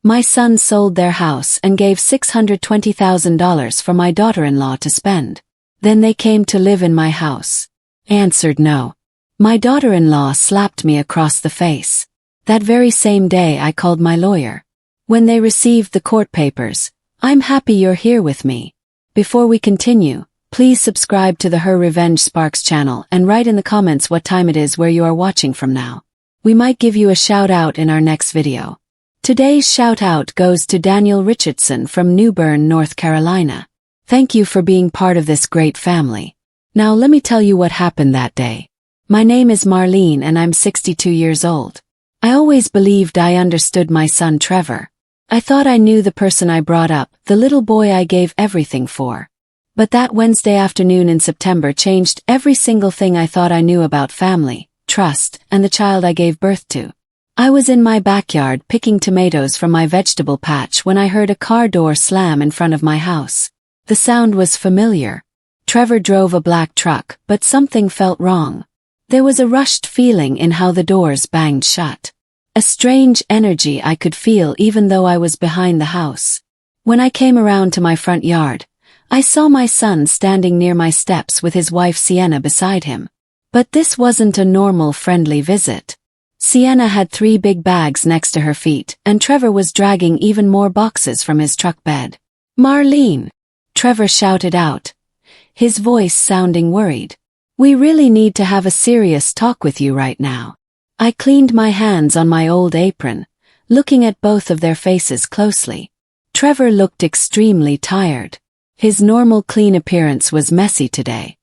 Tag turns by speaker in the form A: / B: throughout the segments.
A: My son sold their house and gave $620,000 for my daughter-in-law to spend. Then they came to live in my house. Answered no. My daughter-in-law slapped me across the face. That very same day I called my lawyer. When they received the court papers, I'm happy you're here with me. Before we continue, please subscribe to the Her Revenge Sparks channel and write in the comments what time it is where you are watching from now. We might give you a shout out in our next video. Today's shout out goes to Daniel Richardson from New Bern, North Carolina. Thank you for being part of this great family. Now let me tell you what happened that day. My name is Marlene and I'm 62 years old. I always believed I understood my son Trevor. I thought I knew the person I brought up, the little boy I gave everything for. But that Wednesday afternoon in September changed every single thing I thought I knew about family, trust, and the child I gave birth to. I was in my backyard picking tomatoes from my vegetable patch when I heard a car door slam in front of my house. The sound was familiar. Trevor drove a black truck, but something felt wrong. There was a rushed feeling in how the doors banged shut. A strange energy I could feel even though I was behind the house. When I came around to my front yard, I saw my son standing near my steps with his wife Sienna beside him. But this wasn't a normal friendly visit. Sienna had 3 big bags next to her feet, and Trevor was dragging even more boxes from his truck bed. "Marlene!" Trevor shouted out, his voice sounding worried. "We really need to have a serious talk with you right now." I cleaned my hands on my old apron, looking at both of their faces closely. Trevor looked extremely tired. His normal clean appearance was messy today.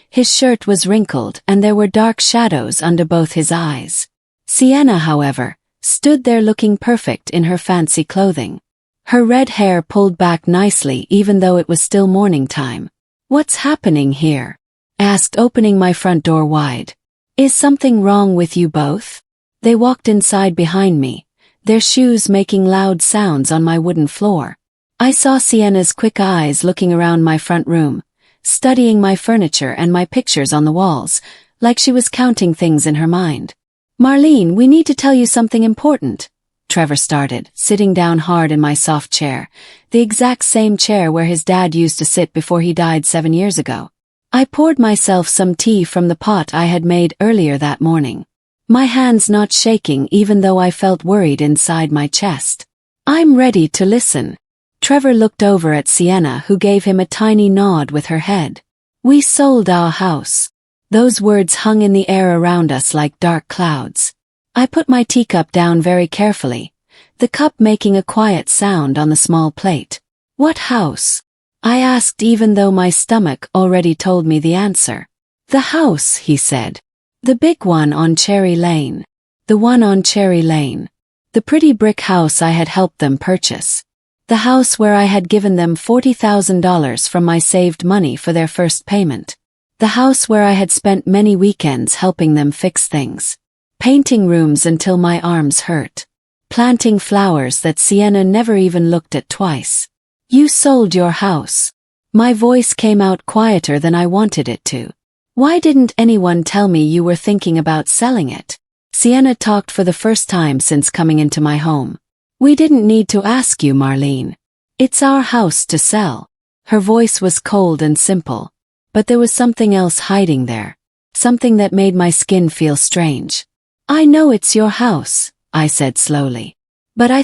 A: His shirt was wrinkled and there were dark shadows under both his eyes. Sienna, however, stood there looking perfect in her fancy clothing. Her red hair pulled back nicely even though it was still morning time. "What's happening here?" asked, opening my front door wide. "Is something wrong with you both?" They walked inside behind me, their shoes making loud sounds on my wooden floor. I saw Sienna's quick eyes looking around my front room, studying my furniture and my pictures on the walls, like she was counting things in her mind. "Marlene, we need to tell you something important," Trevor started, sitting down hard in my soft chair, the exact same chair where his dad used to sit before he died 7 years ago. I poured myself some tea from the pot I had made earlier that morning. My hands not shaking even though I felt worried inside my chest. "I'm ready to listen." Trevor looked over at Sienna, who gave him a tiny nod with her head. "We sold our house." Those words hung in the air around us like dark clouds. I put my teacup down very carefully, the cup making a quiet sound on the small plate. "What house?" I asked even though my stomach already told me the answer. "The house," he said. "The big one on Cherry Lane." The one on Cherry Lane. The pretty brick house I had helped them purchase. The house where I had given them $40,000 from my saved money for their first payment. The house where I had spent many weekends helping them fix things. Painting rooms until my arms hurt. Planting flowers that Sienna never even looked at twice. "You sold your house." My voice came out quieter than I wanted it to. "Why didn't anyone tell me you were thinking about selling it?" Sienna talked for the first time since coming into my home. "We didn't need to ask you, Marlene. It's our house to sell." Her voice was cold and simple, but there was something else hiding there. Something that made my skin feel strange. "I know it's your house," I said slowly. "But we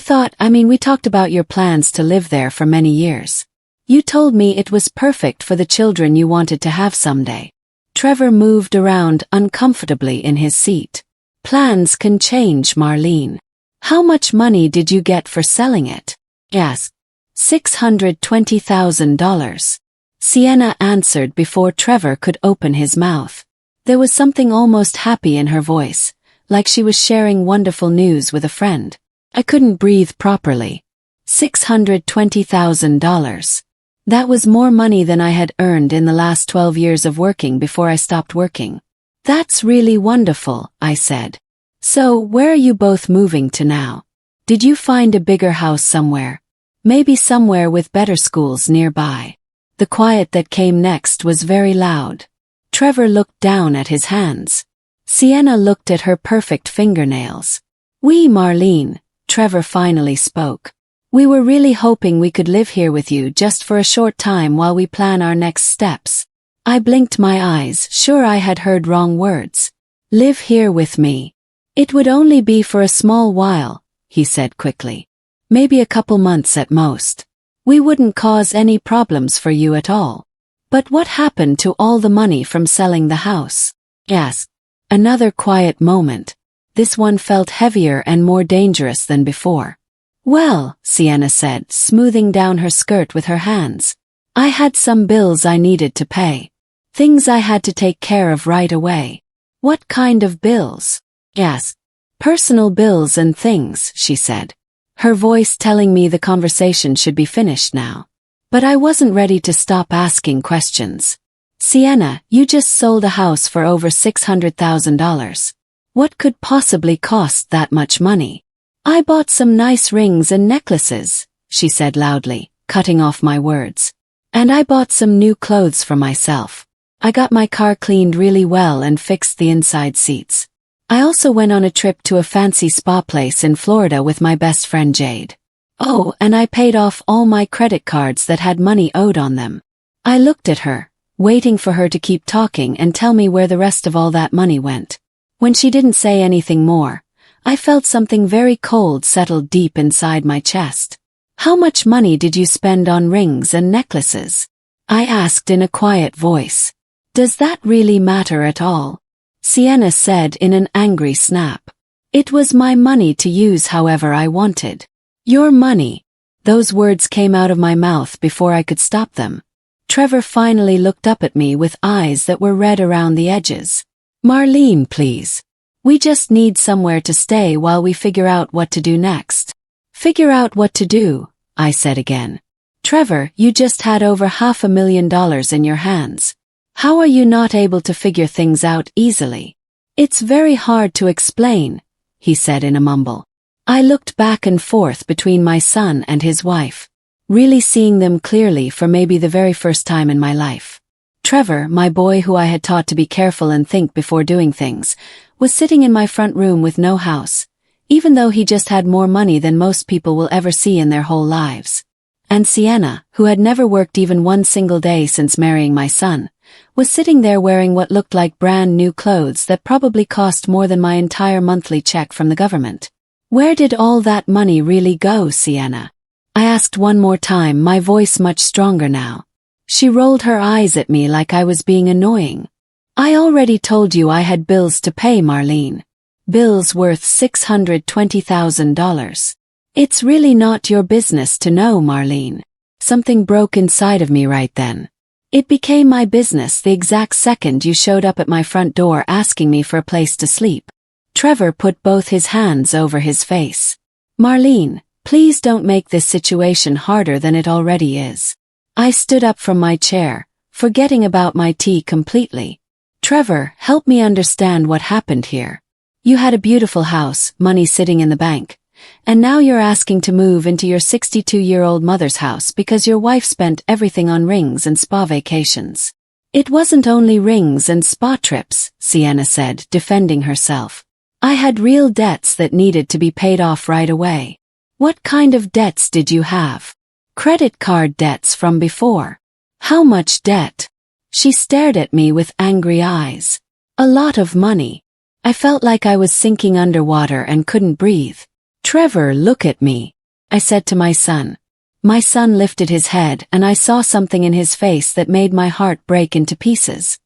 A: talked about your plans to live there for many years. You told me it was perfect for the children you wanted to have someday." Trevor moved around uncomfortably in his seat. "Plans can change, Marlene. How much money did you get for selling it?" "Yes. $620,000. Sienna answered before Trevor could open his mouth. There was something almost happy in her voice, like she was sharing wonderful news with a friend. I couldn't breathe properly. $620,000. That was more money than I had earned in the last 12 years of working before I stopped working. "That's really wonderful," I said. "So, where are you both moving to now? Did you find a bigger house somewhere? Maybe somewhere with better schools nearby?" The quiet that came next was very loud. Trevor looked down at his hands. Sienna looked at her perfect fingernails. "We, Marlene," Trevor finally spoke. We were really hoping we could live here with you just for a short time while we plan our next steps. I blinked my eyes, sure I had heard wrong words. Live here with me. It would only be for a small while, he said quickly. Maybe a couple months at most. We wouldn't cause any problems for you at all. But what happened to all the money from selling the house? Asked. Another quiet moment. This one felt heavier and more dangerous than before. Well, Sienna said, smoothing down her skirt with her hands. I had some bills I needed to pay. Things I had to take care of right away. What kind of bills? Asked. Personal bills and things, she said. Her voice telling me the conversation should be finished now. But I wasn't ready to stop asking questions. Sienna, you just sold a house for over $600,000. What could possibly cost that much money? I bought some nice rings and necklaces, she said loudly, cutting off my words. And I bought some new clothes for myself. I got my car cleaned really well and fixed the inside seats. I also went on a trip to a fancy spa place in Florida with my best friend Jade. Oh, and I paid off all my credit cards that had money owed on them. I looked at her, waiting for her to keep talking and tell me where the rest of all that money went. When she didn't say anything more, I felt something very cold settle deep inside my chest. How much money did you spend on rings and necklaces? I asked in a quiet voice. Does that really matter at all? Sienna said in an angry snap. It was my money to use however I wanted. Your money. Those words came out of my mouth before I could stop them. Trevor finally looked up at me with eyes that were red around the edges. Marlene, please. We just need somewhere to stay while we figure out what to do next. Figure out what to do, I said again. Trevor, you just had over $500,000 in your hands. How are you not able to figure things out easily? It's very hard to explain, he said in a mumble. I looked back and forth between my son and his wife, really seeing them clearly for maybe the very first time in my life. Trevor, my boy who I had taught to be careful and think before doing things, was sitting in my front room with no house, even though he just had more money than most people will ever see in their whole lives. And Sienna, who had never worked even one single day since marrying my son, was sitting there wearing what looked like brand new clothes that probably cost more than my entire monthly check from the government. Where did all that money really go, Sienna? I asked one more time, my voice much stronger now. She rolled her eyes at me like I was being annoying. I already told you I had bills to pay, Marlene. Bills worth $620,000. It's really not your business to know, Marlene. Something broke inside of me right then. It became my business the exact second you showed up at my front door asking me for a place to sleep. Trevor put both his hands over his face. Marlene, please don't make this situation harder than it already is. I stood up from my chair, forgetting about my tea completely. Trevor, help me understand what happened here. You had a beautiful house, money sitting in the bank, and now you're asking to move into your 62-year-old mother's house because your wife spent everything on rings and spa vacations. It wasn't only rings and spa trips, Sienna said, defending herself. I had real debts that needed to be paid off right away. What kind of debts did you have? Credit card debts from before. How much debt? She stared at me with angry eyes. A lot of money. I felt like I was sinking underwater and couldn't breathe. Trevor, look at me, I said to my son. My son lifted his head and I saw something in his face that made my heart break into pieces.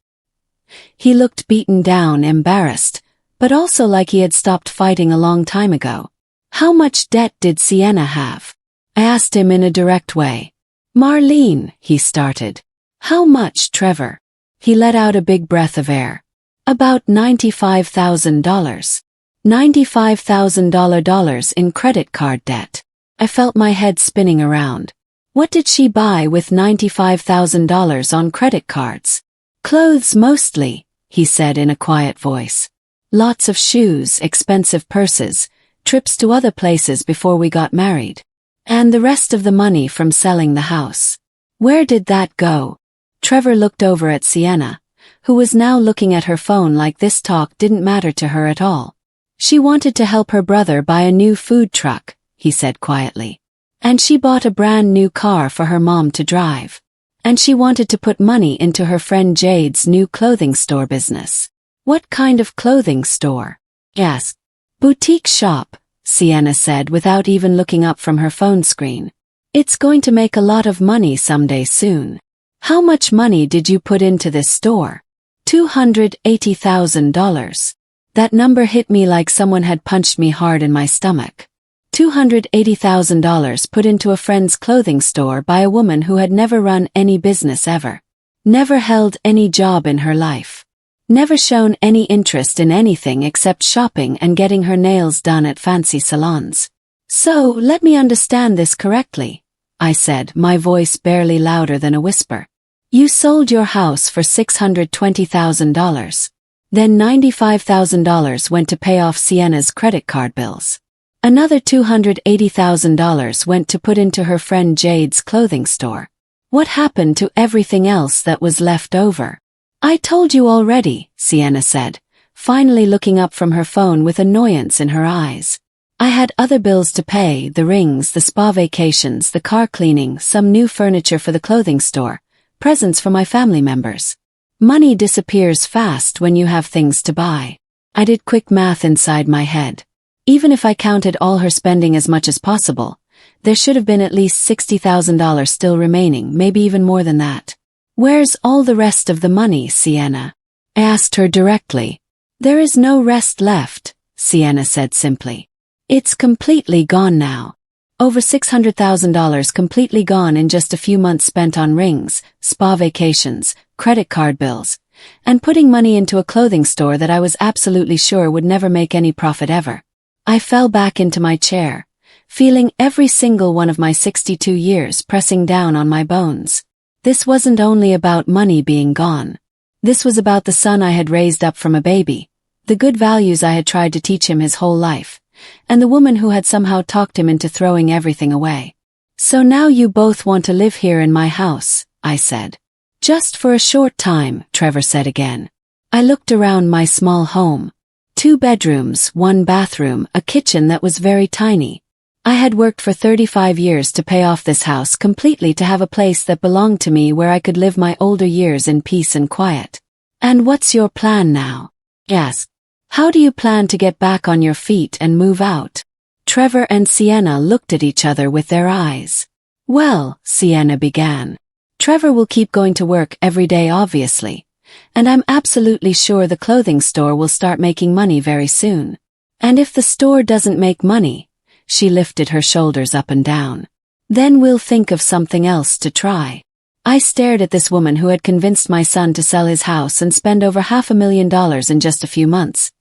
A: He looked beaten down, embarrassed, but also like he had stopped fighting a long time ago. How much debt did Sienna have? I asked him in a direct way. Marlene, he started. How much, Trevor? He let out a big breath of air. About $95,000. $95,000 in credit card debt. I felt my head spinning around. What did she buy with $95,000 on credit cards? Clothes mostly, he said in a quiet voice. Lots of shoes, expensive purses, trips to other places before we got married. And the rest of the money from selling the house. Where did that go? Trevor looked over at Sienna, who was now looking at her phone like this talk didn't matter to her at all. She wanted to help her brother buy a new food truck, he said quietly. And she bought a brand new car for her mom to drive. And she wanted to put money into her friend Jade's new clothing store business. What kind of clothing store? Yes. Boutique shop, Sienna said without even looking up from her phone screen. It's going to make a lot of money someday soon. How much money did you put into this store? $280,000. That number hit me like someone had punched me hard in my stomach. $280,000 put into a friend's clothing store by a woman who had never run any business ever. Never held any job in her life. Never shown any interest in anything except shopping and getting her nails done at fancy salons. So, let me understand this correctly, I said, my voice barely louder than a whisper. You sold your house for $620,000. Then $95,000 went to pay off Sienna's credit card bills. Another $280,000 went to put into her friend Jade's clothing store. What happened to everything else that was left over? I told you already, Sienna said, finally looking up from her phone with annoyance in her eyes. I had other bills to pay, the rings, the spa vacations, the car cleaning, some new furniture for the clothing store, presents for my family members. Money disappears fast when you have things to buy. I did quick math inside my head. Even if I counted all her spending as much as possible, there should have been at least $60,000 still remaining, maybe even more than that. Where's all the rest of the money, Sienna? I asked her directly. There is no rest left, Sienna said simply. It's completely gone now. Over $600,000 completely gone in just a few months spent on rings, spa vacations, credit card bills, and putting money into a clothing store that I was absolutely sure would never make any profit ever. I fell back into my chair, feeling every single one of my 62 years pressing down on my bones. This wasn't only about money being gone. This was about the son I had raised up from a baby, the good values I had tried to teach him his whole life, and the woman who had somehow talked him into throwing everything away. So now you both want to live here in my house, I said. Just for a short time, Trevor said again. I looked around my small home. 2 bedrooms, 1 bathroom, a kitchen that was very tiny. I had worked for 35 years to pay off this house completely to have a place that belonged to me where I could live my older years in peace and quiet. And what's your plan now? Yes. How do you plan to get back on your feet and move out? Trevor and Sienna looked at each other with their eyes. Well, Sienna began. Trevor will keep going to work every day obviously. And I'm absolutely sure the clothing store will start making money very soon. And if the store doesn't make money, she lifted her shoulders up and down, then we'll think of something else to try. I stared at this woman who had convinced my son to sell his house and spend over $500,000 in just a few months,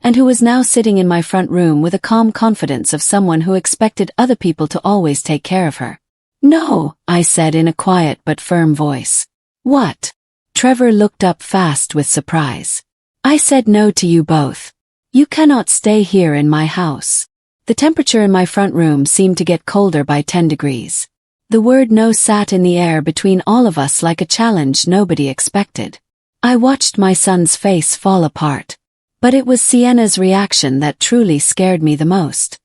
A: and who was now sitting in my front room with a calm confidence of someone who expected other people to always take care of her. No, I said in a quiet but firm voice. What? Trevor looked up fast with surprise. I said no to you both. You cannot stay here in my house. The temperature in my front room seemed to get colder by 10 degrees. The word no sat in the air between all of us like a challenge nobody expected. I watched my son's face fall apart. But it was Sienna's reaction that truly scared me the most.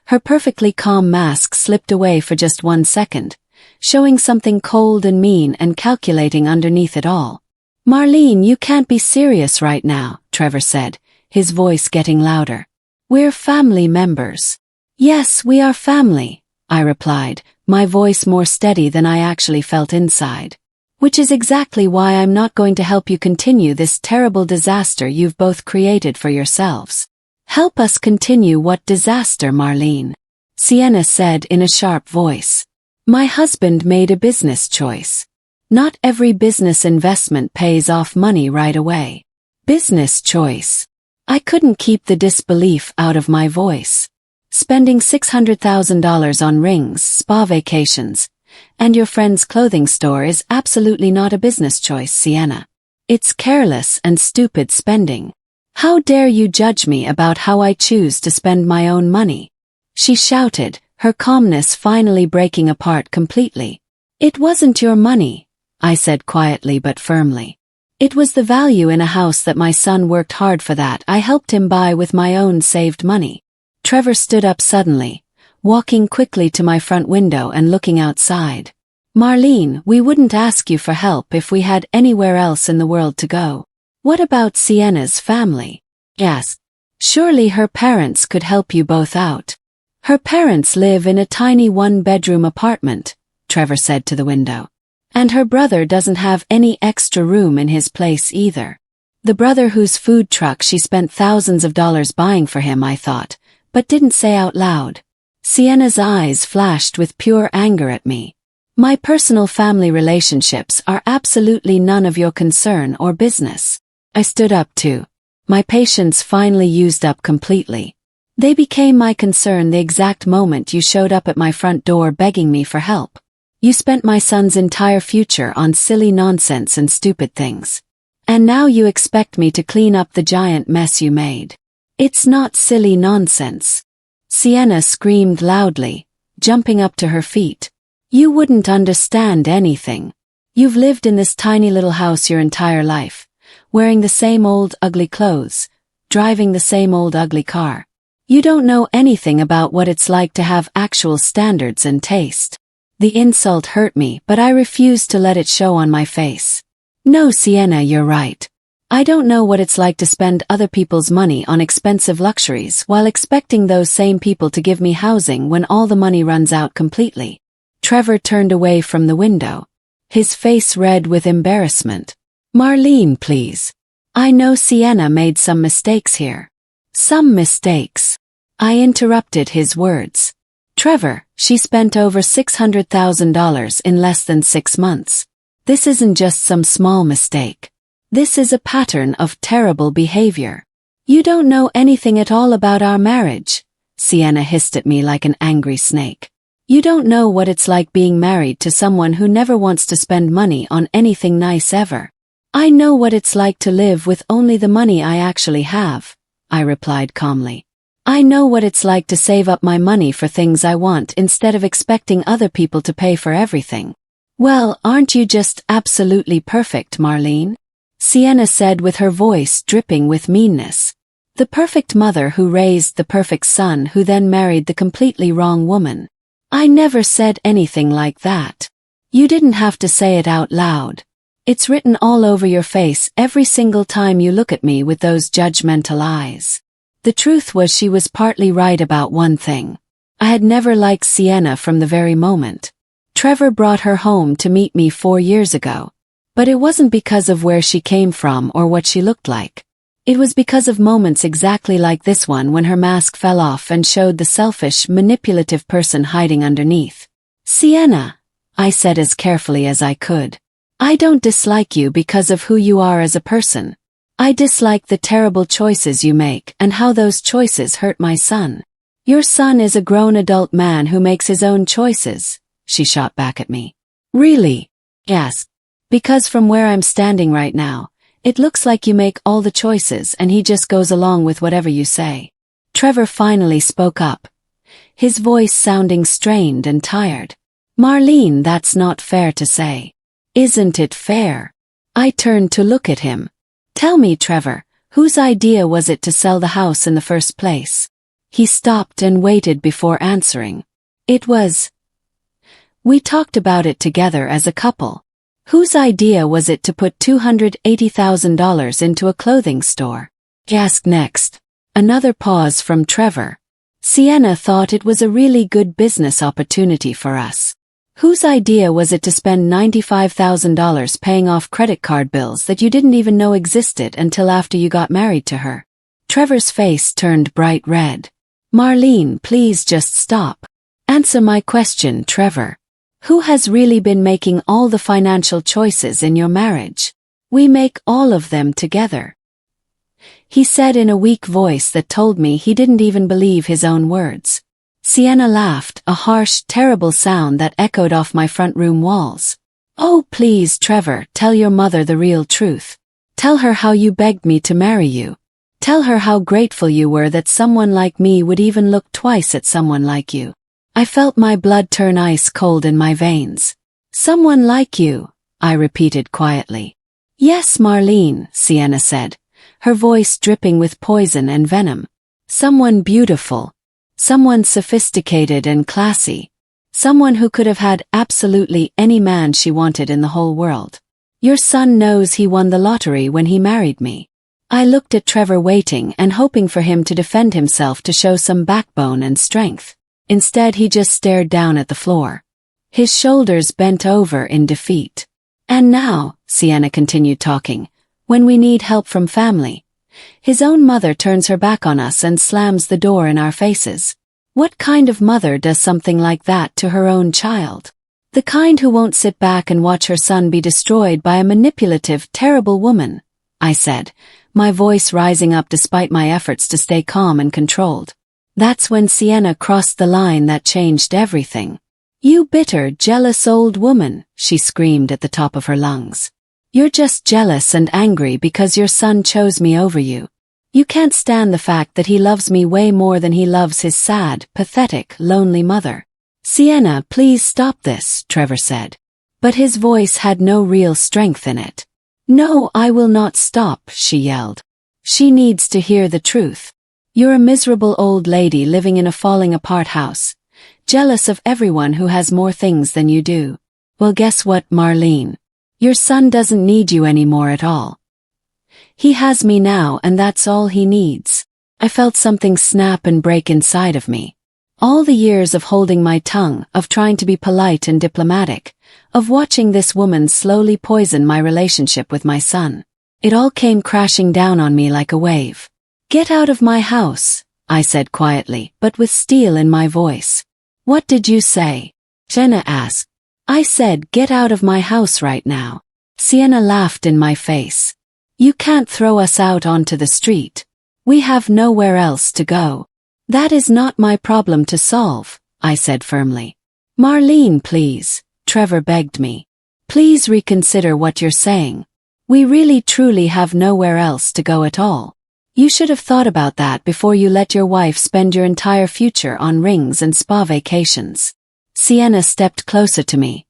A: Her perfectly calm mask slipped away for just 1 second, showing something cold and mean and calculating underneath it all. Marlene, you can't be serious right now, Trevor said, his voice getting louder. We're family members. Yes, we are family, I replied, my voice more steady than I actually felt inside. Which is exactly why I'm not going to help you continue this terrible disaster you've both created for yourselves. Help us continue what disaster, Marlene? Sienna said in a sharp voice. My husband made a business choice. Not every business investment pays off money right away. Business choice. I couldn't keep the disbelief out of my voice. Spending $600,000 on rings, spa vacations, and your friend's clothing store is absolutely not a business choice, Sienna. It's careless and stupid spending. How dare you judge me about how I choose to spend my own money? She shouted, her calmness finally breaking apart completely. It wasn't your money, I said quietly but firmly. It was the value in a house that my son worked hard for that I helped him buy with my own saved money. Trevor stood up suddenly, walking quickly to my front window and looking outside. Marlene, we wouldn't ask you for help if we had anywhere else in the world to go. What about Sienna's family? Yes. Surely her parents could help you both out. Her parents live in a tiny one-bedroom apartment, Trevor said to the window. And her brother doesn't have any extra room in his place either. The brother whose food truck she spent thousands of dollars buying for him, I thought, but didn't say out loud. Sienna's eyes flashed with pure anger at me. My personal family relationships are absolutely none of your concern or business. I stood up too. My patience finally used up completely. They became my concern the exact moment you showed up at my front door begging me for help. You spent my son's entire future on silly nonsense and stupid things. And now you expect me to clean up the giant mess you made. It's not silly nonsense. Sienna screamed loudly, jumping up to her feet. You wouldn't understand anything. You've lived in this tiny little house your entire life, wearing the same old ugly clothes, driving the same old ugly car. You don't know anything about what it's like to have actual standards and taste. The insult hurt me, but I refused to let it show on my face. No, Sienna, you're right. I don't know what it's like to spend other people's money on expensive luxuries while expecting those same people to give me housing when all the money runs out completely. Trevor turned away from the window, his face red with embarrassment. Marlene, please. I know Sienna made some mistakes here. Some mistakes. I interrupted his words. Trevor, she spent over $600,000 in less than 6 months. This isn't just some small mistake. This is a pattern of terrible behavior. You don't know anything at all about our marriage, Sienna hissed at me like an angry snake. You don't know what it's like being married to someone who never wants to spend money on anything nice ever. I know what it's like to live with only the money I actually have, I replied calmly. I know what it's like to save up my money for things I want instead of expecting other people to pay for everything. Well, aren't you just absolutely perfect, Marlene? Sienna said with her voice dripping with meanness. The perfect mother who raised the perfect son who then married the completely wrong woman. I never said anything like that. You didn't have to say it out loud. It's written all over your face every single time you look at me with those judgmental eyes. The truth was she was partly right about one thing. I had never liked Sienna from the very moment. Trevor brought her home to meet me 4 years ago. But it wasn't because of where she came from or what she looked like. It was because of moments exactly like this one when her mask fell off and showed the selfish, manipulative person hiding underneath. Sienna, I said as carefully as I could. I don't dislike you because of who you are as a person. I dislike the terrible choices you make and how those choices hurt my son. Your son is a grown adult man who makes his own choices, she shot back at me. Really? Yes. Because from where I'm standing right now, it looks like you make all the choices and he just goes along with whatever you say. Trevor finally spoke up, his voice sounding strained and tired. Marlene, that's not fair to say. Isn't it fair? I turned to look at him. Tell me, Trevor, whose idea was it to sell the house in the first place? He stopped and waited before answering. It was. We talked about it together as a couple. Whose idea was it to put $280,000 into a clothing store? He asked next. Another pause from Trevor. Sienna thought it was a really good business opportunity for us. Whose idea was it to spend $95,000 paying off credit card bills that you didn't even know existed until after you got married to her? Trevor's face turned bright red. Marlene, please just stop. Answer my question, Trevor. Who has really been making all the financial choices in your marriage? We make all of them together. He said in a weak voice that told me he didn't even believe his own words. Sienna laughed, a harsh, terrible sound that echoed off my front room walls. Oh, please, Trevor, tell your mother the real truth. Tell her how you begged me to marry you. Tell her how grateful you were that someone like me would even look twice at someone like you. I felt my blood turn ice cold in my veins. Someone like you, I repeated quietly. Yes, Marlene, Sienna said, her voice dripping with poison and venom. Someone beautiful. Someone sophisticated and classy. Someone who could have had absolutely any man she wanted in the whole world. Your son knows he won the lottery when he married me. I looked at Trevor, waiting and hoping for him to defend himself, to show some backbone and strength. Instead, he just stared down at the floor. His shoulders bent over in defeat. And now, Sienna continued talking, when we need help from family, his own mother turns her back on us and slams the door in our faces. What kind of mother does something like that to her own child? The kind who won't sit back and watch her son be destroyed by a manipulative, terrible woman, I said, my voice rising up despite my efforts to stay calm and controlled. That's when Sienna crossed the line that changed everything. You bitter, jealous old woman, she screamed at the top of her lungs. You're just jealous and angry because your son chose me over you. You can't stand the fact that he loves me way more than he loves his sad, pathetic, lonely mother. Sienna, please stop this, Trevor said. But his voice had no real strength in it. No, I will not stop, she yelled. She needs to hear the truth. You're a miserable old lady living in a falling apart house, jealous of everyone who has more things than you do. Well, guess what, Marlene? Your son doesn't need you anymore at all. He has me now, and that's all he needs. I felt something snap and break inside of me. All the years of holding my tongue, of trying to be polite and diplomatic, of watching this woman slowly poison my relationship with my son. It all came crashing down on me like a wave. Get out of my house, I said quietly, but with steel in my voice. What did you say? Jenna asked. I said, get out of my house right now. Sienna laughed in my face. You can't throw us out onto the street. We have nowhere else to go. That is not my problem to solve, I said firmly. Marlene, please, Trevor begged me. Please reconsider what you're saying. We really truly have nowhere else to go at all. You should have thought about that before you let your wife spend your entire future on rings and spa vacations. Sienna stepped closer to me,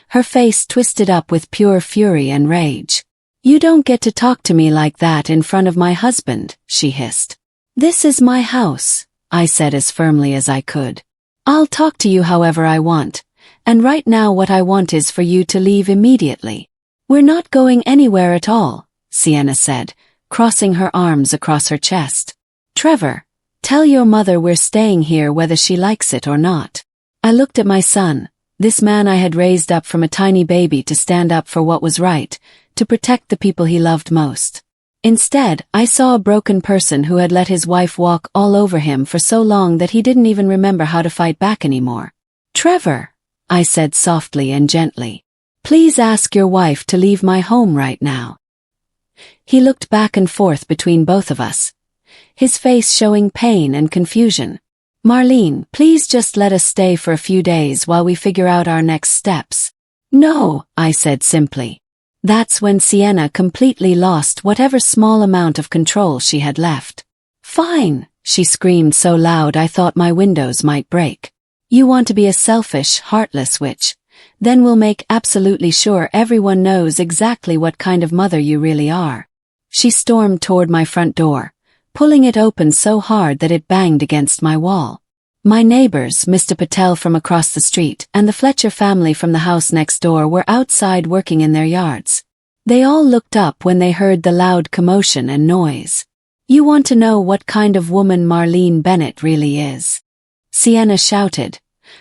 A: her face twisted up with pure fury and rage. You don't get to talk to me like that in front of my husband, she hissed. This is my house, I said as firmly as I could. I'll talk to you however I want, and right now what I want is for you to leave immediately. We're not going anywhere at all, Sienna said, crossing her arms across her chest. Trevor, tell your mother we're staying here whether she likes it or not. I looked at my son, this man I had raised up from a tiny baby to stand up for what was right, to protect the people he loved most. Instead, I saw a broken person who had let his wife walk all over him for so long that he didn't even remember how to fight back anymore. Trevor, I said softly and gently, please ask your wife to leave my home right now. He looked back and forth between both of us, his face showing pain and confusion. Marlene, please just let us stay for a few days while we figure out our next steps. No, I said simply. That's when Sienna completely lost whatever small amount of control she had left. Fine, she screamed so loud I thought my windows might break. You want to be a selfish, heartless witch? Then we'll make absolutely sure everyone knows exactly what kind of mother you really are. She stormed toward my front door, pulling it open so hard that it banged against my wall. My neighbors, Mr. Patel from across the street and the Fletcher family from the house next door, were outside working in their yards. They all looked up when they heard the loud commotion and noise. You want to know what kind of woman Marlene Bennett really is? Sienna shouted,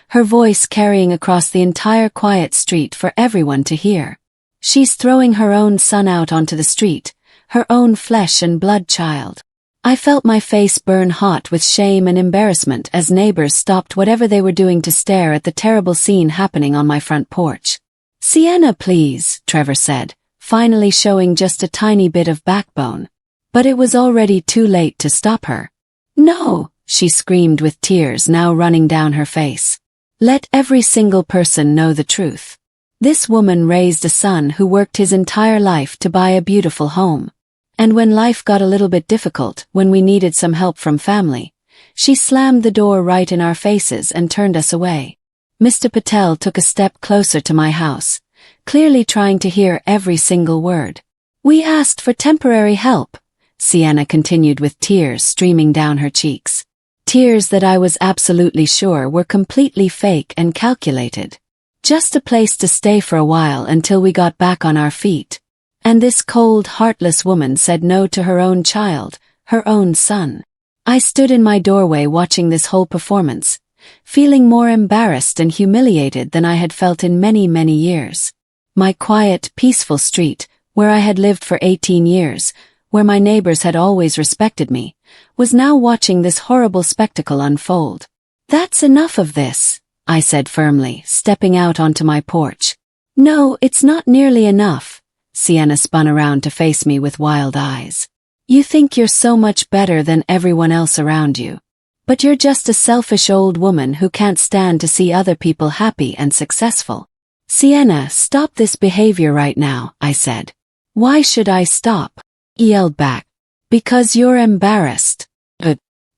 A: her voice carrying across the entire quiet street for everyone to hear. She's throwing her own son out onto the street, her own flesh and blood child. I felt my face burn hot with shame and embarrassment as neighbors stopped whatever they were doing to stare at the terrible scene happening on my front porch. Sienna, please, Trevor said, finally showing just a tiny bit of backbone. But it was already too late to stop her. No, she screamed with tears now running down her face. Let every single person know the truth. This woman raised a son who worked his entire life to buy a beautiful home. And when life got a little bit difficult, when we needed some help from family, she slammed the door right in our faces and turned us away. Mr. Patel took a step closer to my house, clearly trying to hear every single word. We asked for temporary help, Sienna continued with tears streaming down her cheeks. Tears that I was absolutely sure were completely fake and calculated. Just a place to stay for a while until we got back on our feet. And this cold, heartless woman said no to her own child, her own son. I stood in my doorway watching this whole performance, feeling more embarrassed and humiliated than I had felt in many, many years. My quiet, peaceful street, where I had lived for 18 years, where my neighbors had always respected me, was now watching this horrible spectacle unfold. "That's enough of this," I said firmly, stepping out onto my porch. "No, it's not nearly enough." Sienna spun around to face me with wild eyes. "You think you're so much better than everyone else around you. But you're just a selfish old woman who can't stand to see other people happy and successful." "Sienna, stop this behavior right now," I said. "Why should I stop?" He yelled back. "Because you're embarrassed."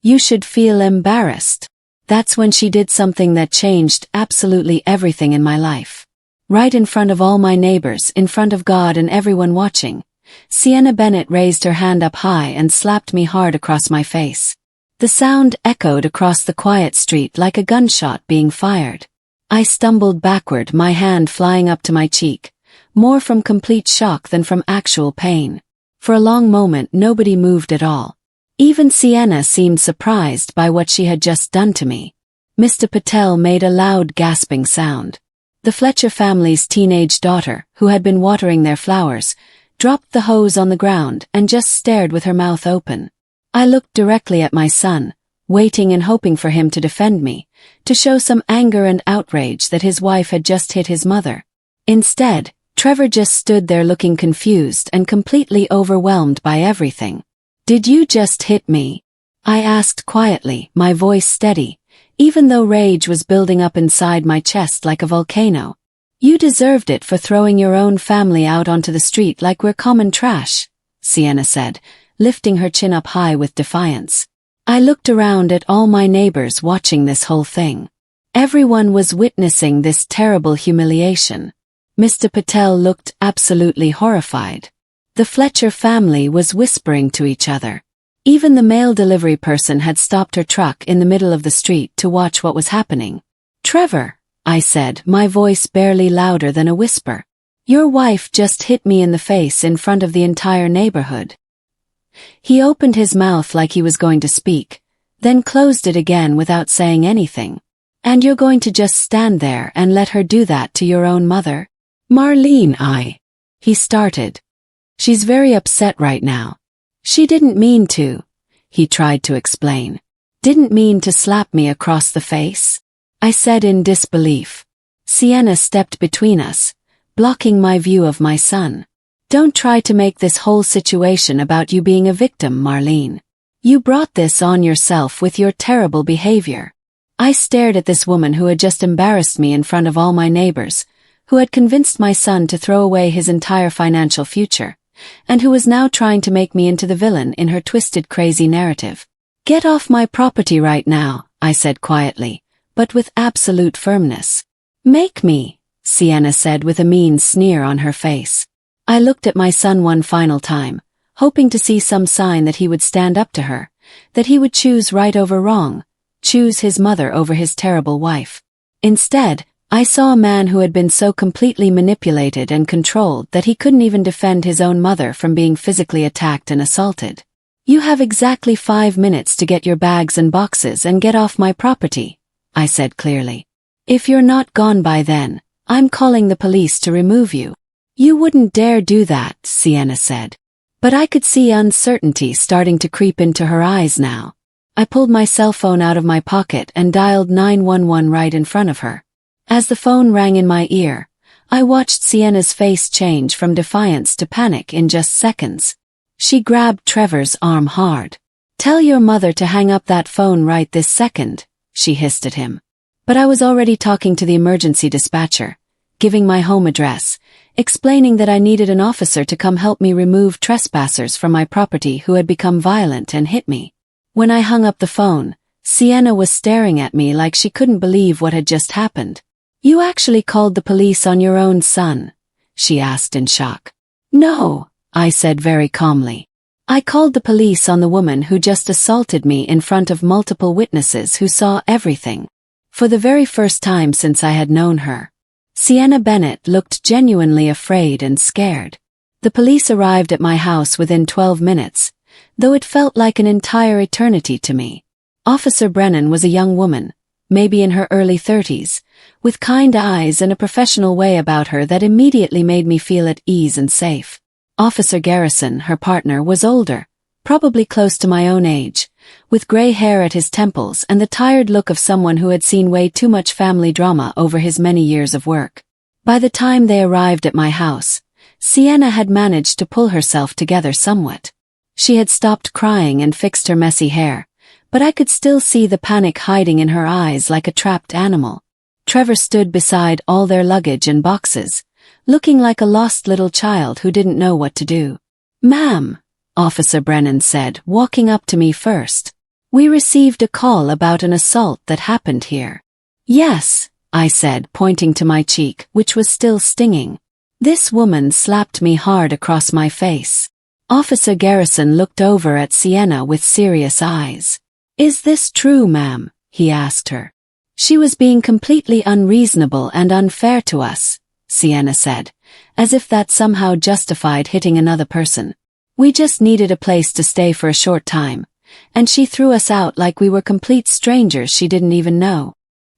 A: You should feel embarrassed." That's when she did something that changed absolutely everything in my life. Right in front of all my neighbors, in front of God and everyone watching, Sienna Bennett raised her hand up high and slapped me hard across my face. The sound echoed across the quiet street like a gunshot being fired. I stumbled backward, my hand flying up to my cheek, more from complete shock than from actual pain. For a long moment nobody moved at all. Even Sienna seemed surprised by what she had just done to me. Mr. Patel made a loud gasping sound. The Fletcher family's teenage daughter, who had been watering their flowers, dropped the hose on the ground and just stared with her mouth open. I looked directly at my son, waiting and hoping for him to defend me, to show some anger and outrage that his wife had just hit his mother. Instead, Trevor just stood there looking confused and completely overwhelmed by everything. "Did you just hit me?" I asked quietly, my voice steady, even though rage was building up inside my chest like a volcano. "You deserved it for throwing your own family out onto the street like we're common trash," Sienna said, lifting her chin up high with defiance. I looked around at all my neighbors watching this whole thing. Everyone was witnessing this terrible humiliation. Mr. Patel looked absolutely horrified. The Fletcher family was whispering to each other. Even the mail delivery person had stopped her truck in the middle of the street to watch what was happening. "Trevor," I said, my voice barely louder than a whisper, "your wife just hit me in the face in front of the entire neighborhood." He opened his mouth like he was going to speak, then closed it again without saying anything. "And you're going to just stand there and let her do that to your own mother?" "Marlene, he started. "She's very upset right now. She didn't mean to," he tried to explain. "Didn't mean to slap me across the face," I said in disbelief. Sienna stepped between us, blocking my view of my son. "Don't try to make this whole situation about you being a victim, Marlene. You brought this on yourself with your terrible behavior." I stared at this woman who had just embarrassed me in front of all my neighbors, who had convinced my son to throw away his entire financial future, and who was now trying to make me into the villain in her twisted, crazy narrative. "Get off my property right now," I said quietly, but with absolute firmness. "Make me," Sienna said with a mean sneer on her face. I looked at my son one final time, hoping to see some sign that he would stand up to her, that he would choose right over wrong, choose his mother over his terrible wife. Instead, I saw a man who had been so completely manipulated and controlled that he couldn't even defend his own mother from being physically attacked and assaulted. "You have exactly 5 minutes to get your bags and boxes and get off my property," I said clearly. "If you're not gone by then, I'm calling the police to remove you." "You wouldn't dare do that," Sienna said. But I could see uncertainty starting to creep into her eyes now. I pulled my cell phone out of my pocket and dialed 911 right in front of her. As the phone rang in my ear, I watched Sienna's face change from defiance to panic in just seconds. She grabbed Trevor's arm hard. "Tell your mother to hang up that phone right this second," she hissed at him. But I was already talking to the emergency dispatcher, giving my home address, explaining that I needed an officer to come help me remove trespassers from my property who had become violent and hit me. When I hung up the phone, Sienna was staring at me like she couldn't believe what had just happened. "You actually called the police on your own son?" she asked in shock. "No," I said very calmly. I called the police on the woman who just assaulted me in front of multiple witnesses who saw everything. For the very first time since I had known her, Sienna Bennett looked genuinely afraid and scared. The police arrived at my house within 12 minutes, though it felt like an entire eternity to me. Officer Brennan was a young woman, maybe in her early 30s, with kind eyes and a professional way about her that immediately made me feel at ease and safe. Officer Garrison, her partner, was older, probably close to my own age, with gray hair at his temples and the tired look of someone who had seen way too much family drama over his many years of work. By the time they arrived at my house, Sienna had managed to pull herself together somewhat. She had stopped crying and fixed her messy hair, but I could still see the panic hiding in her eyes like a trapped animal. Trevor stood beside all their luggage and boxes, looking like a lost little child who didn't know what to do. "Ma'am," Officer Brennan said, walking up to me first. "We received a call about an assault that happened here." "Yes," I said, pointing to my cheek, which was still stinging. "This woman slapped me hard across my face." Officer Garrison looked over at Sienna with serious eyes. "Is this true, ma'am?" he asked her. "She was being completely unreasonable and unfair to us," Sienna said, as if that somehow justified hitting another person. "We just needed a place to stay for a short time, and she threw us out like we were complete strangers she didn't even know."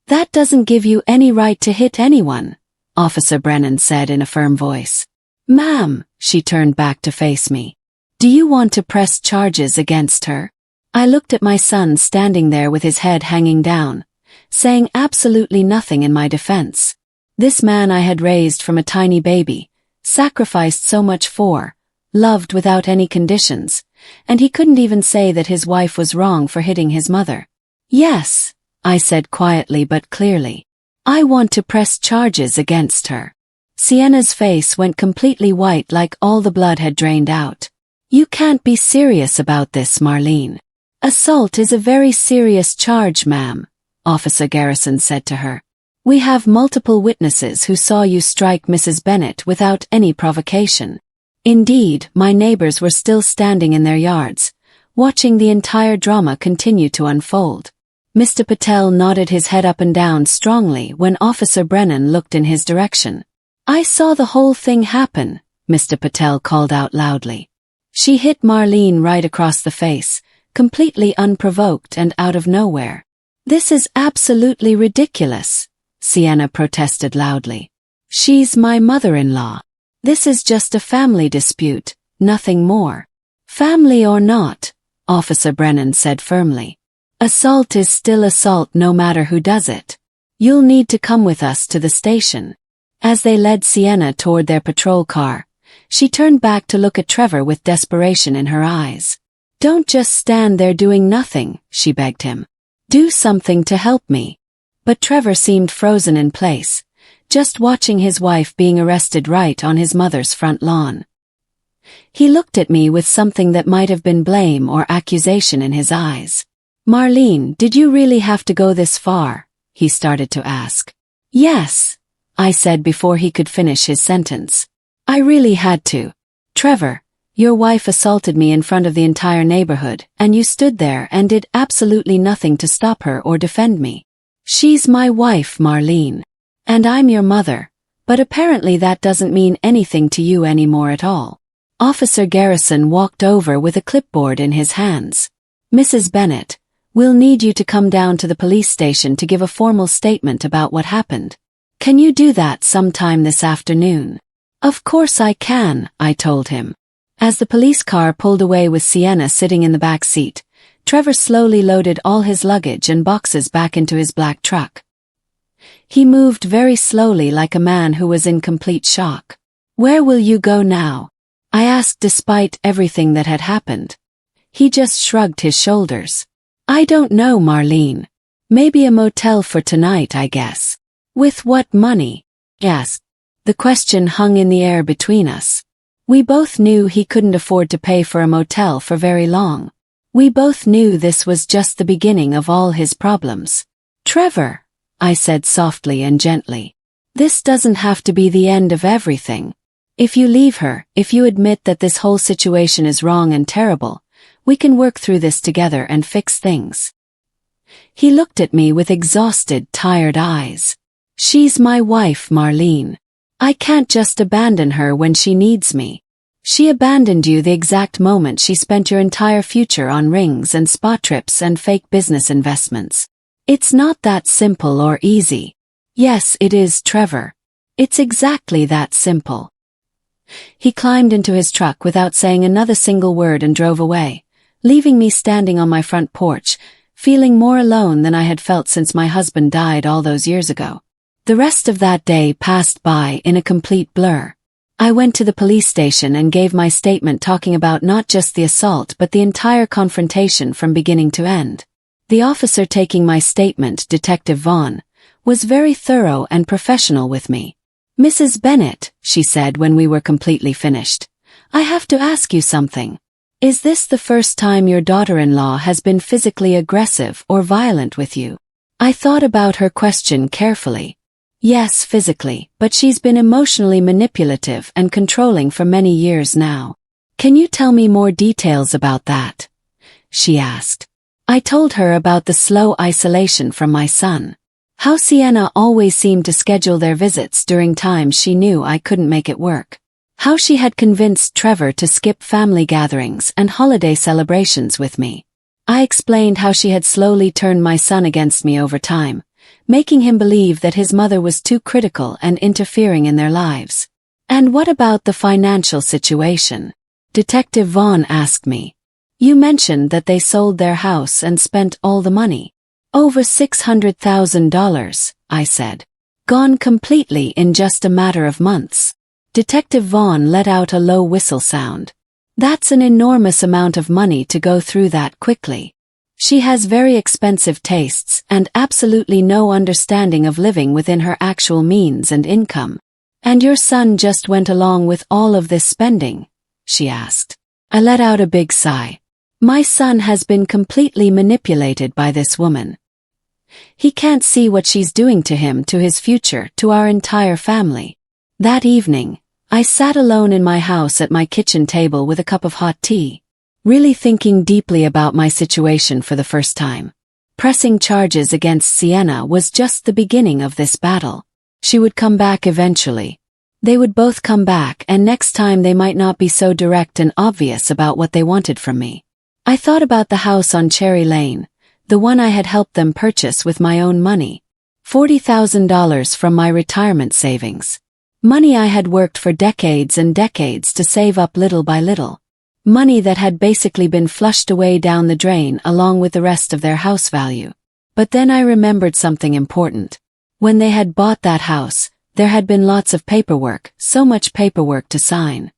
A: "That doesn't give you any right to hit anyone," Officer Brennan said in a firm voice. "Ma'am," she turned back to face me. "Do you want to press charges against her?" I looked at my son standing there with his head hanging down, saying absolutely nothing in my defense. This man I had raised from a tiny baby, sacrificed so much for, loved without any conditions, and he couldn't even say that his wife was wrong for hitting his mother. "Yes," I said quietly but clearly. "I want to press charges against her." Sienna's face went completely white like all the blood had drained out. "You can't be serious about this, Marlene. Assault is a very serious charge, ma'am," Officer Garrison said to her. "We have multiple witnesses who saw you strike Mrs. Bennett without any provocation. Indeed, my neighbors were still standing in their yards, watching the entire drama continue to unfold." Mr. Patel nodded his head up and down strongly when Officer Brennan looked in his direction. "I saw the whole thing happen," Mr. Patel called out loudly. "She hit Marlene right across the face, completely unprovoked and out of nowhere." "This is absolutely ridiculous," Sienna protested loudly. "She's my mother-in-law. This is just a family dispute, nothing more." "Family or not," Officer Brennan said firmly, "assault is still assault no matter who does it. You'll need to come with us to the station." As they led Sienna toward their patrol car, she turned back to look at Trevor with desperation in her eyes. "Don't just stand there doing nothing," she begged him. "Do something to help me." But Trevor seemed frozen in place, just watching his wife being arrested right on his mother's front lawn. He looked at me with something that might have been blame or accusation in his eyes. "Marlene, did you really have to go this far?" he started to ask. "Yes," I said before he could finish his sentence. "I really had to. Trevor, your wife assaulted me in front of the entire neighborhood, and you stood there and did absolutely nothing to stop her or defend me. She's my wife, Marlene. And I'm your mother, but apparently that doesn't mean anything to you anymore at all." Officer Garrison walked over with a clipboard in his hands. "Mrs. Bennett, we'll need you to come down to the police station to give a formal statement about what happened. Can you do that sometime this afternoon?" "Of course I can," I told him. As the police car pulled away with Sienna sitting in the back seat, Trevor slowly loaded all his luggage and boxes back into his black truck. He moved very slowly like a man who was in complete shock. "Where will you go now?" I asked despite everything that had happened. He just shrugged his shoulders. "I don't know, Marlene. Maybe a motel for tonight, I guess." "With what money?" Yes. The question hung in the air between us. We both knew he couldn't afford to pay for a motel for very long. We both knew this was just the beginning of all his problems. "Trevor," I said softly and gently, "this doesn't have to be the end of everything. If you leave her, if you admit that this whole situation is wrong and terrible, we can work through this together and fix things." He looked at me with exhausted, tired eyes. "She's my wife, Marlene. I can't just abandon her when she needs me. She abandoned you the exact moment she spent your entire future on rings and spa trips and fake business investments. It's not that simple or easy." "Yes, it is, Trevor. It's exactly that simple." He climbed into his truck without saying another single word and drove away, leaving me standing on my front porch, feeling more alone than I had felt since my husband died all those years ago. The rest of that day passed by in a complete blur. I went to the police station and gave my statement talking about not just the assault but the entire confrontation from beginning to end. The officer taking my statement, Detective Vaughn, was very thorough and professional with me. "Mrs. Bennett," she said when we were completely finished, "I have to ask you something. Is this the first time your daughter-in-law has been physically aggressive or violent with you?" I thought about her question carefully. "Yes, physically, but she's been emotionally manipulative and controlling for many years now." "Can you tell me more details about that?" she asked. I told her about the slow isolation from my son. How Sienna always seemed to schedule their visits during times she knew I couldn't make it work. How she had convinced Trevor to skip family gatherings and holiday celebrations with me. I explained how she had slowly turned my son against me over time, making him believe that his mother was too critical and interfering in their lives. "And what about the financial situation?" Detective Vaughn asked me. "You mentioned that they sold their house and spent all the money." "Over $600,000, I said. "Gone completely in just a matter of months." Detective Vaughn let out a low whistle sound. "That's an enormous amount of money to go through that quickly. She has very expensive tastes and absolutely no understanding of living within her actual means and income. And your son just went along with all of this spending?" she asked. I let out a big sigh. My son has been completely manipulated by this woman. He can't see what she's doing to him, to his future, to our entire family. That evening, I sat alone in my house at my kitchen table with a cup of hot tea, really thinking deeply about my situation for the first time. Pressing charges against Sienna was just the beginning of this battle. She would come back eventually. They would both come back, and next time they might not be so direct and obvious about what they wanted from me. I thought about the house on Cherry Lane, the one I had helped them purchase with my own money. $40,000 from my retirement savings. Money I had worked for decades and decades to save up little by little. Money that had basically been flushed away down the drain along with the rest of their house value. But then I remembered something important. When they had bought that house, there had been lots of paperwork, so much paperwork to sign.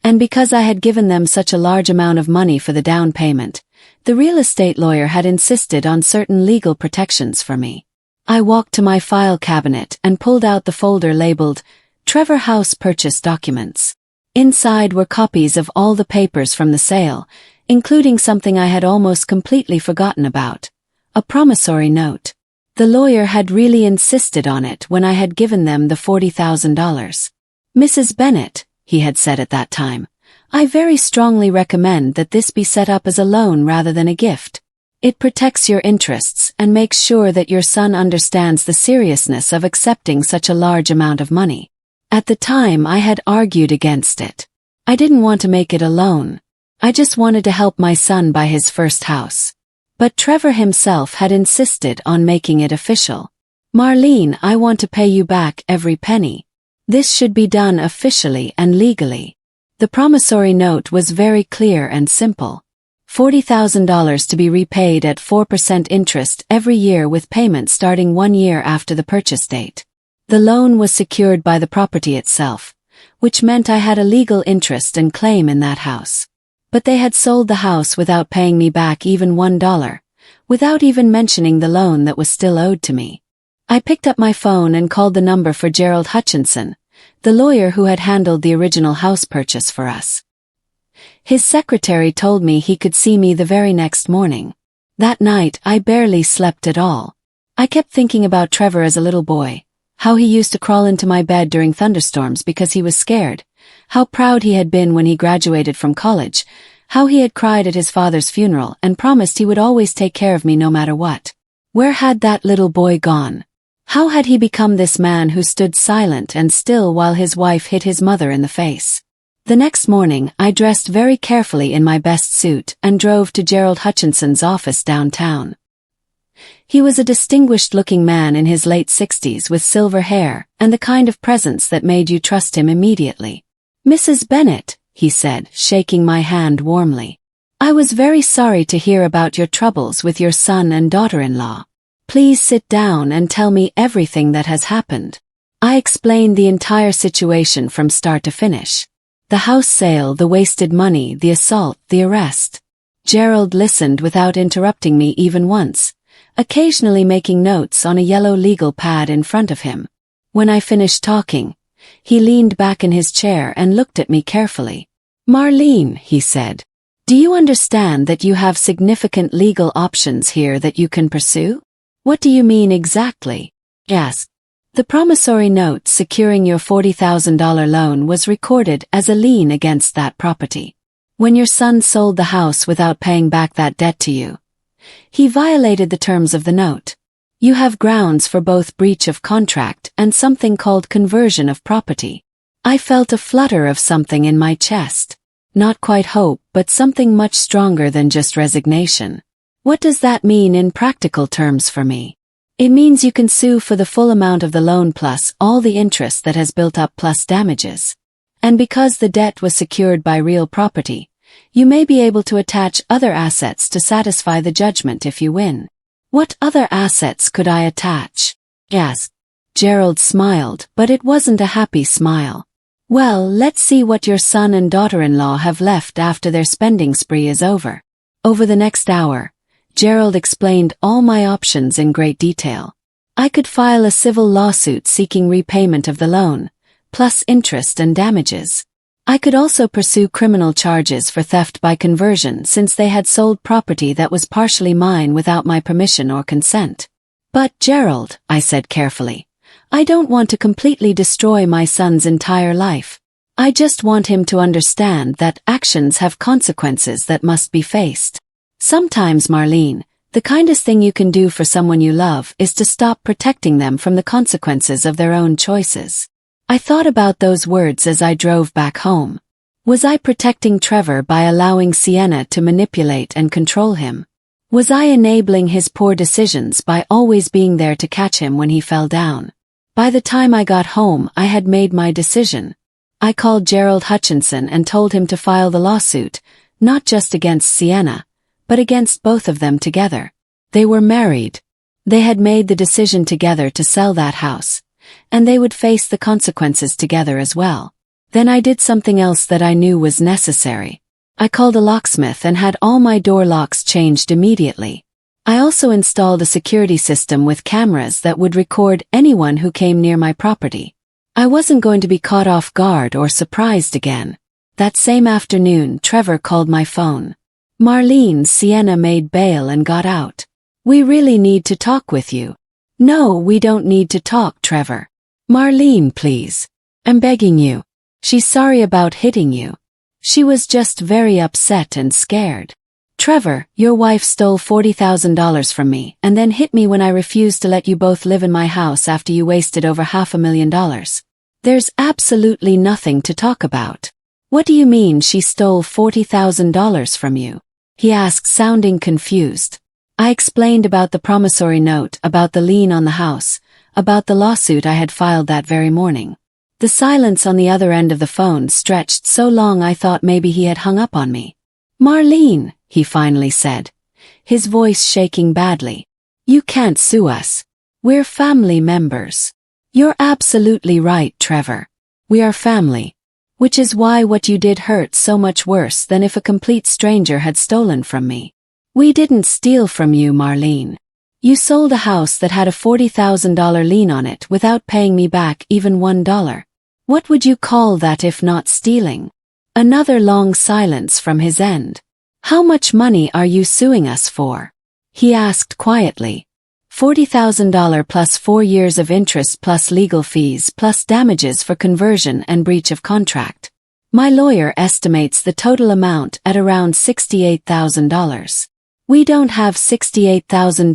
A: And because I had given them such a large amount of money for the down payment, the real estate lawyer had insisted on certain legal protections for me. I walked to my file cabinet and pulled out the folder labeled Trevor House Purchase Documents. Inside were copies of all the papers from the sale, including something I had almost completely forgotten about, a promissory note. The lawyer had really insisted on it when I had given them the $40,000. "Mrs. Bennett," he had said at that time, "I very strongly recommend that this be set up as a loan rather than a gift. It protects your interests and makes sure that your son understands the seriousness of accepting such a large amount of money." At the time I had argued against it. I didn't want to make it a loan. I just wanted to help my son buy his first house. But Trevor himself had insisted on making it official. "Marlene, I want to pay you back every penny. This should be done officially and legally." The promissory note was very clear and simple. $40,000 to be repaid at 4% interest every year with payments starting 1 year after the purchase date. The loan was secured by the property itself, which meant I had a legal interest and claim in that house. But they had sold the house without paying me back even $1, without even mentioning the loan that was still owed to me. I picked up my phone and called the number for Gerald Hutchinson, the lawyer who had handled the original house purchase for us. His secretary told me he could see me the very next morning. That night I barely slept at all. I kept thinking about Trevor as a little boy, how he used to crawl into my bed during thunderstorms because he was scared, how proud he had been when he graduated from college, how he had cried at his father's funeral and promised he would always take care of me no matter what. Where had that little boy gone? How had he become this man who stood silent and still while his wife hit his mother in the face? The next morning, I dressed very carefully in my best suit and drove to Gerald Hutchinson's office downtown. He was a distinguished-looking man in his late 60s with silver hair and the kind of presence that made you trust him immediately. "Mrs. Bennet," he said, shaking my hand warmly. "I was very sorry to hear about your troubles with your son and daughter-in-law. Please sit down and tell me everything that has happened." I explained the entire situation from start to finish. The house sale, the wasted money, the assault, the arrest. Gerald listened without interrupting me even once, occasionally making notes on a yellow legal pad in front of him. When I finished talking, he leaned back in his chair and looked at me carefully. "Marlene," he said, "do you understand that you have significant legal options here that you can pursue?" "What do you mean exactly?" I asked. "The promissory note securing your $40,000 loan was recorded as a lien against that property. When your son sold the house without paying back that debt to you, he violated the terms of the note. You have grounds for both breach of contract and something called conversion of property." I felt a flutter of something in my chest. Not quite hope, but something much stronger than just resignation. What does that mean in practical terms for me? It means you can sue for the full amount of the loan plus all the interest that has built up plus damages. And because the debt was secured by real property, you may be able to attach other assets to satisfy the judgment if you win. "What other assets could I attach?" I asked. Gerald smiled, but it wasn't a happy smile. "Well, let's see what your son and daughter-in-law have left after their spending spree is over." Over the next hour, Gerald explained all my options in great detail. I could file a civil lawsuit seeking repayment of the loan, plus interest and damages. I could also pursue criminal charges for theft by conversion since they had sold property that was partially mine without my permission or consent. "But Gerald," I said carefully, "I don't want to completely destroy my son's entire life. I just want him to understand that actions have consequences that must be faced. Sometimes, Marlene, the kindest thing you can do for someone you love is to stop protecting them from the consequences of their own choices." I thought about those words as I drove back home. Was I protecting Trevor by allowing Sienna to manipulate and control him? Was I enabling his poor decisions by always being there to catch him when he fell down? By the time I got home, I had made my decision. I called Gerald Hutchinson and told him to file the lawsuit, not just against Sienna, but against both of them together. They were married. They had made the decision together to sell that house, and they would face the consequences together as well. Then I did something else that I knew was necessary. I called a locksmith and had all my door locks changed immediately. I also installed a security system with cameras that would record anyone who came near my property. I wasn't going to be caught off guard or surprised again. That same afternoon, Trevor called my phone. "Marlene, Sienna made bail and got out. We really need to talk with you." "No, we don't need to talk, Trevor. Marlene, please. I'm begging you. She's sorry about hitting you. She was just very upset and scared. Trevor, your wife stole $40,000 from me and then hit me when I refused to let you both live in my house after you wasted over $500,000. There's absolutely nothing to talk about." "What do you mean she stole $40,000 from you?" he asked, sounding confused. I explained about the promissory note, about the lien on the house, about the lawsuit I had filed that very morning. The silence on the other end of the phone stretched so long I thought maybe he had hung up on me. "Marlene," he finally said, his voice shaking badly. "You can't sue us. We're family members." "You're absolutely right, Trevor. We are family. Which is why what you did hurt so much worse than if a complete stranger had stolen from me. We didn't steal from you, Marlene. You sold a house that had a $40,000 lien on it without paying me back even $1. What would you call that if not stealing?" Another long silence from his end. "How much money are you suing us for?" he asked quietly. $40,000 plus 4 years of interest plus legal fees plus damages for conversion and breach of contract. My lawyer estimates the total amount at around $68,000. We don't have $68,000,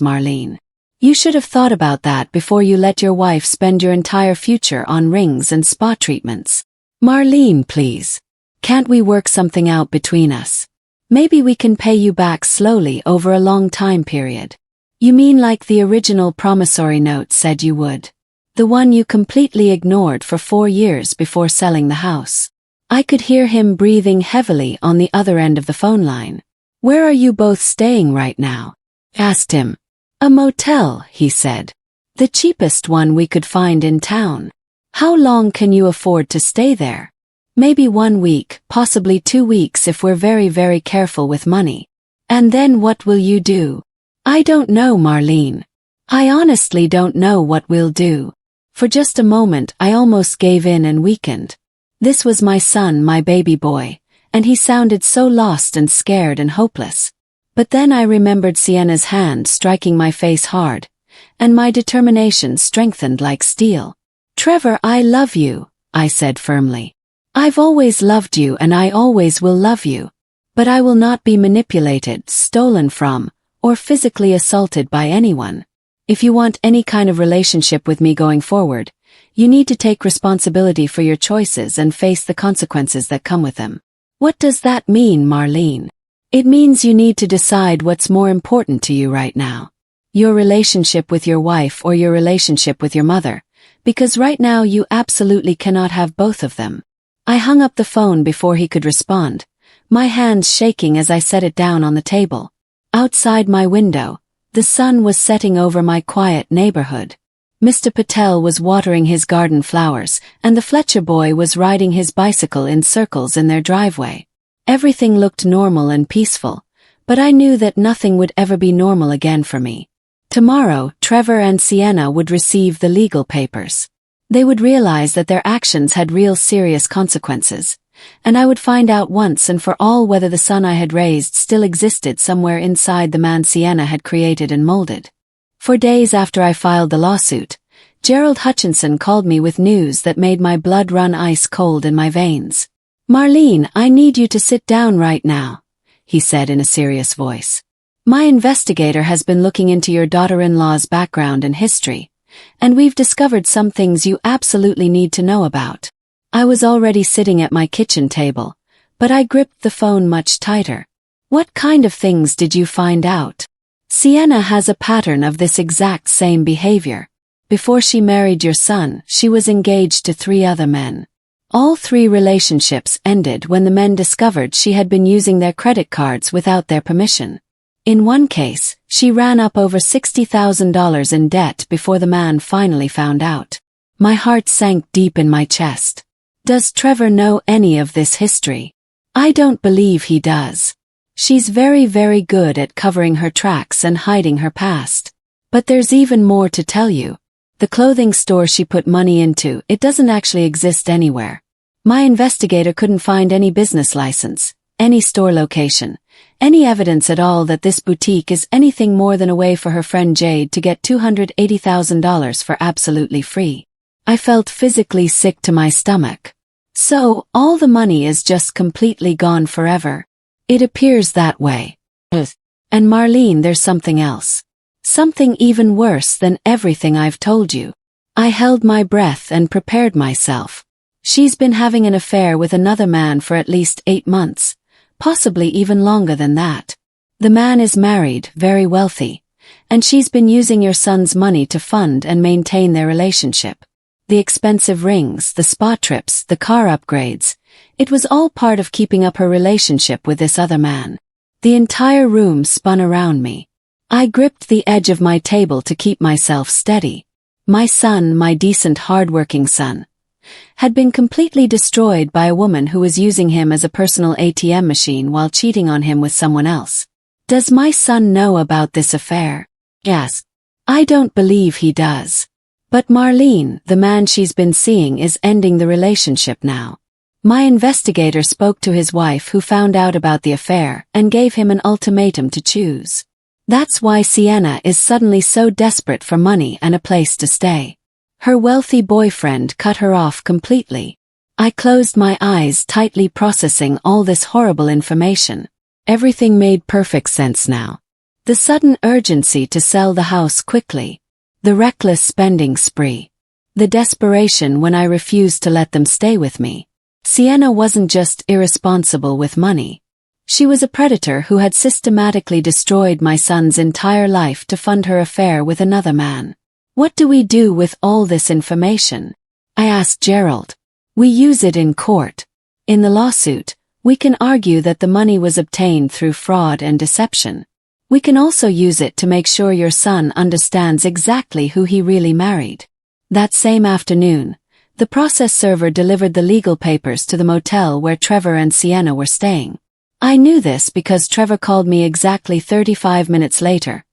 A: Marlene. You should have thought about that before you let your wife spend your entire future on rings and spa treatments. Marlene, please. Can't we work something out between us? Maybe we can pay you back slowly over a long time period. You mean like the original promissory note said you would? The one you completely ignored for 4 years before selling the house. I could hear him breathing heavily on the other end of the phone line. Where are you both staying right now? Asked him. A motel, he said. The cheapest one we could find in town. How long can you afford to stay there? Maybe 1 week, possibly 2 weeks if we're very, very careful with money. And then what will you do? I don't know, Marlene. I honestly don't know what we'll do. For just a moment I almost gave in and weakened. This was my son, my baby boy, and he sounded so lost and scared and hopeless. But then I remembered Sienna's hand striking my face hard, and my determination strengthened like steel. Trevor, I love you, I said firmly. I've always loved you and I always will love you. But I will not be manipulated, stolen from, or physically assaulted by anyone. If you want any kind of relationship with me going forward, you need to take responsibility for your choices and face the consequences that come with them. What does that mean, Marlene? It means you need to decide what's more important to you right now. Your relationship with your wife or your relationship with your mother, because right now you absolutely cannot have both of them. I hung up the phone before he could respond, my hands shaking as I set it down on the table. Outside my window, the sun was setting over my quiet neighborhood. Mr. Patel was watering his garden flowers, and the Fletcher boy was riding his bicycle in circles in their driveway. Everything looked normal and peaceful, but I knew that nothing would ever be normal again for me. Tomorrow, Trevor and Sienna would receive the legal papers. They would realize that their actions had real serious consequences, and I would find out once and for all whether the son I had raised still existed somewhere inside the man Sienna had created and molded. For days after I filed the lawsuit, Gerald Hutchinson called me with news that made my blood run ice cold in my veins. Marlene, I need you to sit down right now, he said in a serious voice. My investigator has been looking into your daughter-in-law's background and history, and we've discovered some things you absolutely need to know about. I was already sitting at my kitchen table, but I gripped the phone much tighter. What kind of things did you find out? Sienna has a pattern of this exact same behavior. Before she married your son, she was engaged to 3 other men. All 3 relationships ended when the men discovered she had been using their credit cards without their permission. In one case, she ran up over $60,000 in debt before the man finally found out. My heart sank deep in my chest. Does Trevor know any of this history? I don't believe he does. She's very, very good at covering her tracks and hiding her past. But there's even more to tell you. The clothing store she put money into, it doesn't actually exist anywhere. My investigator couldn't find any business license, any store location, any evidence at all that this boutique is anything more than a way for her friend Jade to get $280,000 for absolutely free. I felt physically sick to my stomach. So, all the money is just completely gone forever. It appears that way. And Marlene, there's something else. Something even worse than everything I've told you. I held my breath and prepared myself. She's been having an affair with another man for at least 8 months, possibly even longer than that. The man is married, very wealthy, and she's been using your son's money to fund and maintain their relationship. The expensive rings, the spa trips, the car upgrades, it was all part of keeping up her relationship with this other man. The entire room spun around me. I gripped the edge of my table to keep myself steady. My son, my decent hard-working son, had been completely destroyed by a woman who was using him as a personal ATM machine while cheating on him with someone else. Does my son know about this affair? Yes. I don't believe he does. But Marlene, the man she's been seeing, is ending the relationship now. My investigator spoke to his wife who found out about the affair and gave him an ultimatum to choose. That's why Sienna is suddenly so desperate for money and a place to stay. Her wealthy boyfriend cut her off completely. I closed my eyes tightly, processing all this horrible information. Everything made perfect sense now. The sudden urgency to sell the house quickly. The reckless spending spree. The desperation when I refused to let them stay with me. Sienna wasn't just irresponsible with money. She was a predator who had systematically destroyed my son's entire life to fund her affair with another man. What do we do with all this information? I asked Gerald. We use it in court. In the lawsuit, we can argue that the money was obtained through fraud and deception. We can also use it to make sure your son understands exactly who he really married. That same afternoon, the process server delivered the legal papers to the motel where Trevor and Sienna were staying. I knew this because Trevor called me exactly 35 minutes later,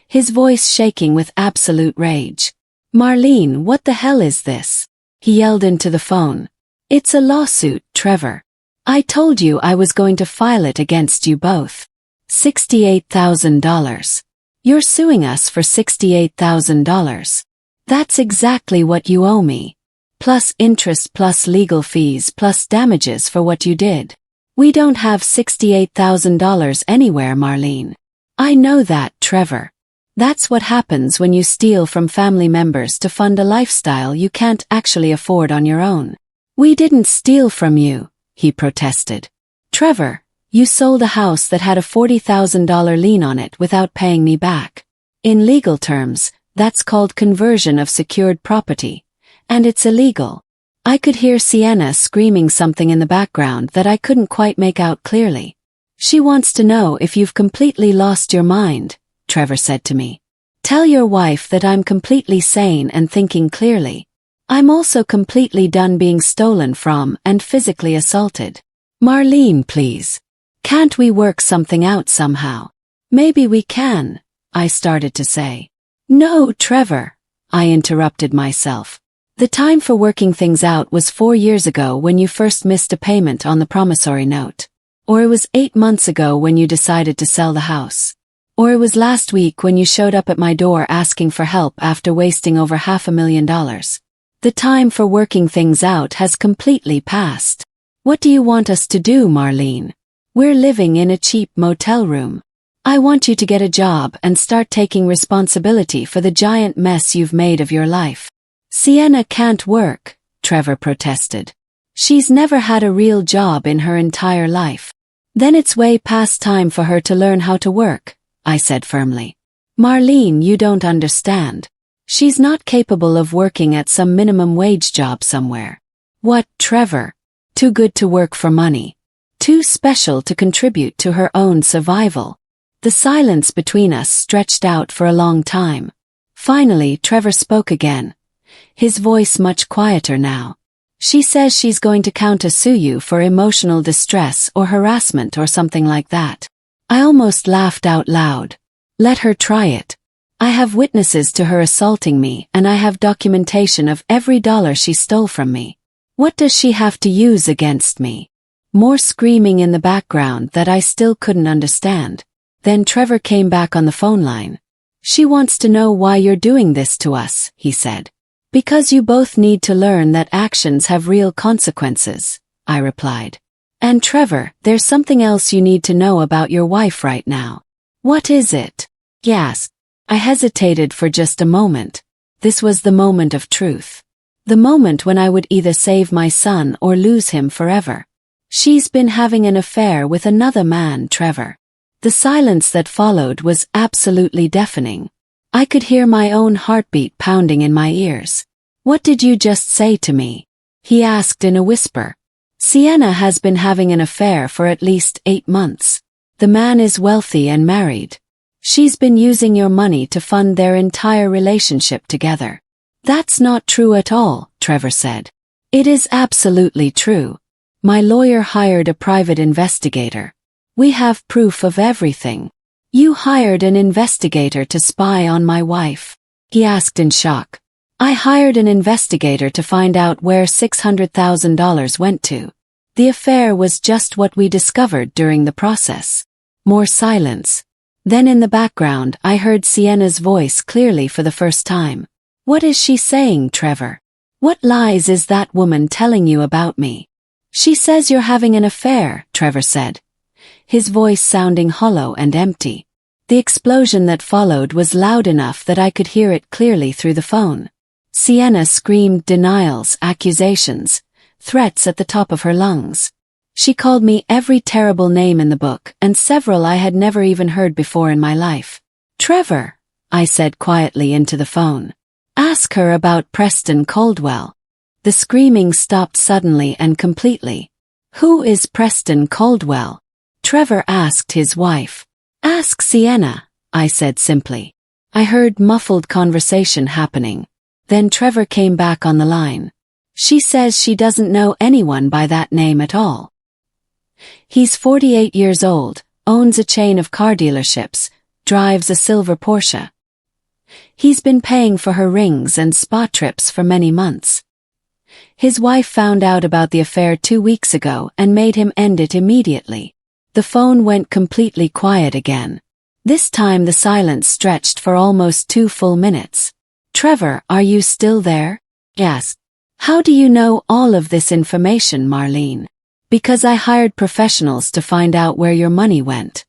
A: his voice shaking with absolute rage. "Marlene, what the hell is this?" he yelled into the phone. "It's a lawsuit, Trevor. I told you I was going to file it against you both. $68,000. You're suing us for $68,000. That's exactly what you owe me. Plus interest, plus legal fees, plus damages for what you did. We don't have $68,000 anywhere, Marlene. I know that, Trevor. That's what happens when you steal from family members to fund a lifestyle you can't actually afford on your own. We didn't steal from you," he protested. "Trevor, you sold a house that had a $40,000 lien on it without paying me back. In legal terms, that's called conversion of secured property, and it's illegal." I could hear Sienna screaming something in the background that I couldn't quite make out clearly. "She wants to know if you've completely lost your mind," Trevor said to me. "Tell your wife that I'm completely sane and thinking clearly. I'm also completely done being stolen from and physically assaulted. Marlene, please. Can't we work something out somehow?" "Maybe we can," I started to say. "No, Trevor," I interrupted myself. "The time for working things out was 4 years ago when you first missed a payment on the promissory note. Or it was 8 months ago when you decided to sell the house. Or it was last week when you showed up at my door asking for help after wasting over $500,000. The time for working things out has completely passed. What do you want us to do, Marlene? We're living in a cheap motel room. I want you to get a job and start taking responsibility for the giant mess you've made of your life." "Sienna can't work," Trevor protested. "She's never had a real job in her entire life." "Then it's way past time for her to learn how to work," I said firmly. "Marlene, you don't understand. She's not capable of working at some minimum wage job somewhere." "What, Trevor? Too good to work for money? Too special to contribute to her own survival?" The silence between us stretched out for a long time. Finally, Trevor spoke again, his voice much quieter now. "She says she's going to counter-sue you for emotional distress or harassment or something like that." I almost laughed out loud. "Let her try it. I have witnesses to her assaulting me, and I have documentation of every dollar she stole from me. What does she have to use against me?" More screaming in the background that I still couldn't understand. Then Trevor came back on the phone line. "She wants to know why you're doing this to us," he said. "Because you both need to learn that actions have real consequences," I replied. "And Trevor, there's something else you need to know about your wife right now." "What is it?" he asked. I hesitated for just a moment. This was the moment of truth. The moment when I would either save my son or lose him forever. "She's been having an affair with another man, Trevor." The silence that followed was absolutely deafening. I could hear my own heartbeat pounding in my ears. "What did you just say to me?" he asked in a whisper. "Sienna has been having an affair for at least 8 months. The man is wealthy and married. She's been using your money to fund their entire relationship together." "That's not true at all," Trevor said. "It is absolutely true. My lawyer hired a private investigator. We have proof of everything." "You hired an investigator to spy on my wife?" he asked in shock. "I hired an investigator to find out where $600,000 went to. The affair was just what we discovered during the process." More silence. Then in the background I heard Sienna's voice clearly for the first time. "What is she saying, Trevor? What lies is that woman telling you about me? She says you're having an affair, Trevor said, his voice sounding hollow and empty. The explosion that followed was loud enough that I could hear it clearly through the phone. Sienna screamed denials, accusations, threats at the top of her lungs. She called me every terrible name in the book, and several I had never even heard before in my life. Trevor, I said quietly into the phone. Ask her about Preston Caldwell. The screaming stopped suddenly and completely. Who is Preston Caldwell? Trevor asked his wife. Ask Sienna, I said simply. I heard muffled conversation happening. Then Trevor came back on the line. She says she doesn't know anyone by that name at all. He's 48 years old, owns a chain of car dealerships, drives a silver Porsche. He's been paying for her rings and spa trips for many months. His wife found out about the affair 2 weeks ago and made him end it immediately. The phone went completely quiet again. This time the silence stretched for almost 2 full minutes. Trevor, are you still there? Yes. How do you know all of this information, Marlene? Because I hired professionals to find out where your money went.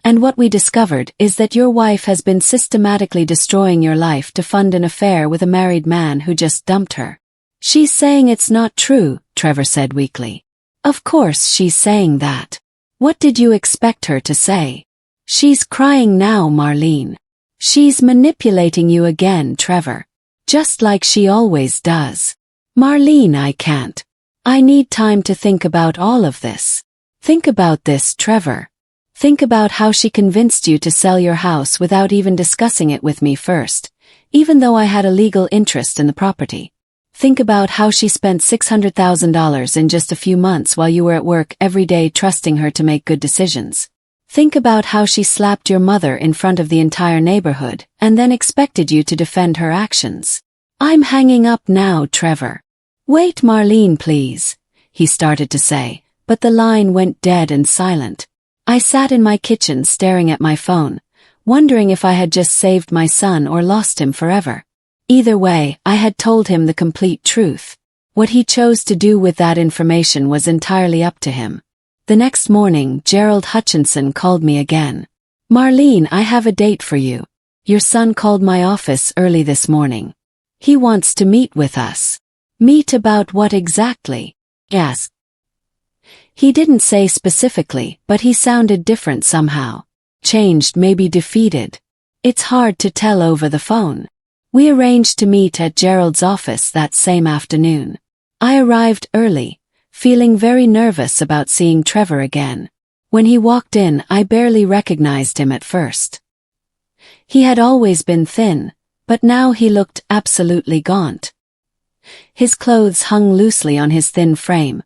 A: And what we discovered is that your wife has been systematically destroying your life to fund an affair with a married man who just dumped her. She's saying it's not true, Trevor said weakly. Of course she's saying that. What did you expect her to say? She's crying now, Marlene. She's manipulating you again, Trevor. Just like she always does. Marlene, I can't. I need time to think about all of this. Think about this, Trevor. Think about how she convinced you to sell your house without even discussing it with me first, even though I had a legal interest in the property. Think about how she spent $600,000 in just a few months while you were at work every day trusting her to make good decisions. Think about how she slapped your mother in front of the entire neighborhood and then expected you to defend her actions. I'm hanging up now, Trevor. Wait, Marlene, please, he started to say, but the line went dead and silent. I sat in my kitchen staring at my phone, wondering if I had just saved my son or lost him forever. Either way, I had told him the complete truth. What he chose to do with that information was entirely up to him. The next morning, Gerald Hutchinson called me again. Marlene, I have a date for you. Your son called my office early this morning. He wants to meet with us. Meet about what exactly? Yes. He didn't say specifically, but he sounded different somehow. Changed, maybe defeated. It's hard to tell over the phone. We arranged to meet at Gerald's office that same afternoon. I arrived early, feeling very nervous about seeing Trevor again. When he walked in, I barely recognized him at first. He had always been thin, but now he looked absolutely gaunt. His clothes hung loosely on his thin frame,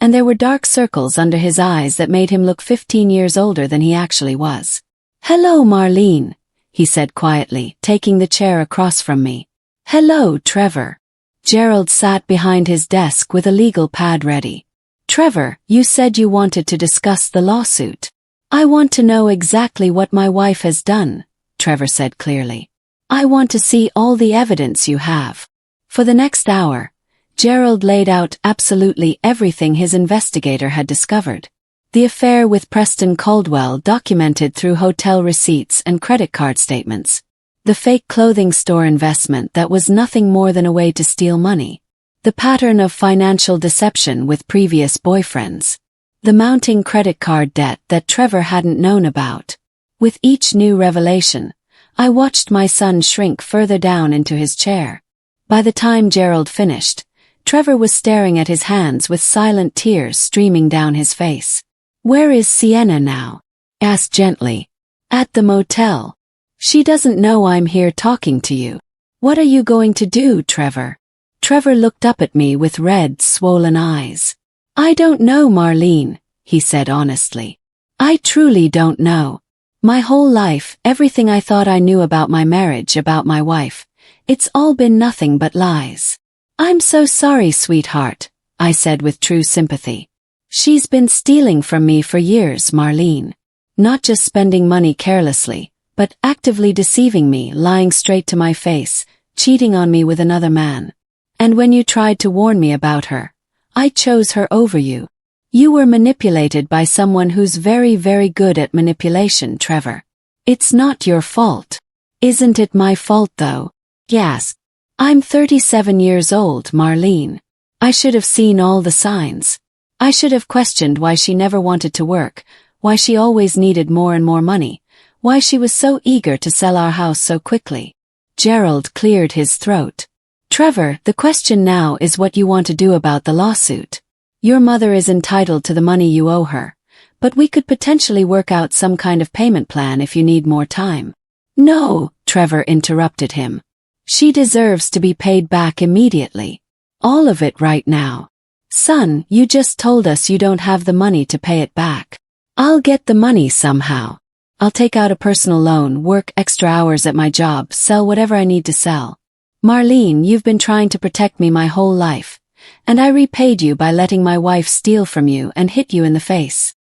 A: and there were dark circles under his eyes that made him look 15 years older than he actually was. Hello, Marlene, he said quietly, taking the chair across from me. Hello, Trevor. Gerald sat behind his desk with a legal pad ready. Trevor, you said you wanted to discuss the lawsuit. I want to know exactly what my wife has done, Trevor said clearly. I want to see all the evidence you have. For the next hour, Gerald laid out absolutely everything his investigator had discovered. The affair with Preston Caldwell documented through hotel receipts and credit card statements. The fake clothing store investment that was nothing more than a way to steal money. The pattern of financial deception with previous boyfriends. The mounting credit card debt that Trevor hadn't known about. With each new revelation, I watched my son shrink further down into his chair. By the time Gerald finished, Trevor was staring at his hands with silent tears streaming down his face. Where is Sienna now? Asked gently. At the motel. She doesn't know I'm here talking to you. What are you going to do, Trevor? Trevor looked up at me with red, swollen eyes. I don't know, Marlene, he said honestly. I truly don't know. My whole life, everything I thought I knew about my marriage, about my wife, it's all been nothing but lies. I'm so sorry, sweetheart, I said with true sympathy. She's been stealing from me for years, Marlene. Not just spending money carelessly, but actively deceiving me, lying straight to my face, cheating on me with another man. And when you tried to warn me about her, I chose her over you. You were manipulated by someone who's very, very good at manipulation, Trevor. It's not your fault. Isn't it my fault though? Yes. I'm 37 years old, Marlene. I should have seen all the signs. I should have questioned why she never wanted to work, why she always needed more and more money, why she was so eager to sell our house so quickly. Gerald cleared his throat. Trevor, the question now is what you want to do about the lawsuit. Your mother is entitled to the money you owe her, but we could potentially work out some kind of payment plan if you need more time. No, Trevor interrupted him. She deserves to be paid back immediately. All of it right now. Son, you just told us you don't have the money to pay it back. I'll get the money somehow. I'll take out a personal loan, work extra hours at my job, sell whatever I need to sell. Marlene, you've been trying to protect me my whole life, and I repaid you by letting my wife steal from you and hit you in the face.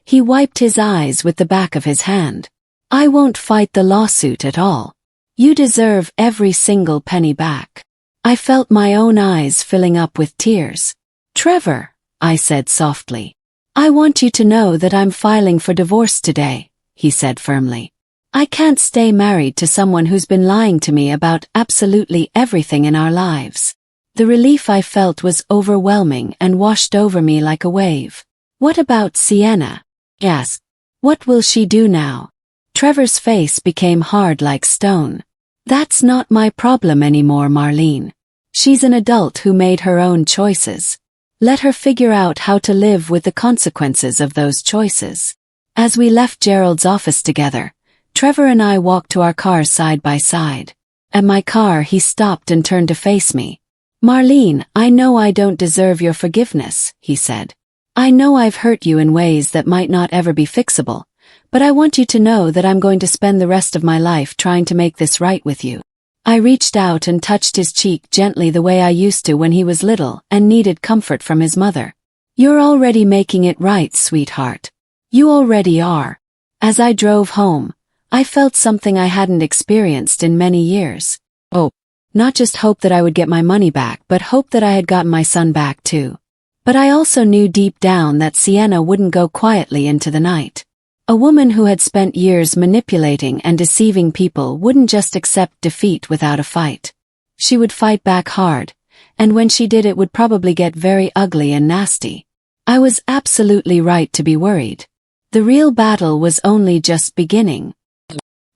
A: He wiped his eyes with the back of his hand. I won't fight the lawsuit at all. You deserve every single penny back. I felt my own eyes filling up with tears. Trevor, I said softly. I want you to know that I'm filing for divorce today, he said firmly. I can't stay married to someone who's been lying to me about absolutely everything in our lives. The relief I felt was overwhelming and washed over me like a wave. What about Sienna? Yes. What will she do now? Trevor's face became hard like stone. That's not my problem anymore, Marlene. She's an adult who made her own choices. Let her figure out how to live with the consequences of those choices. As we left Gerald's office together, Trevor and I walked to our cars side by side. At my car, he stopped and turned to face me. Marlene, I know I don't deserve your forgiveness, he said. I know I've hurt you in ways that might not ever be fixable, but I want you to know that I'm going to spend the rest of my life trying to make this right with you. I reached out and touched his cheek gently the way I used to when he was little and needed comfort from his mother. You're already making it right, sweetheart. You already are. As I drove home, I felt something I hadn't experienced in many years. Oh, not just hope that I would get my money back, but hope that I had gotten my son back too. But I also knew deep down that Sienna wouldn't go quietly into the night. A woman who had spent years manipulating and deceiving people wouldn't just accept defeat without a fight. She would fight back hard, and when she did it would probably get very ugly and nasty. I was absolutely right to be worried. The real battle was only just beginning.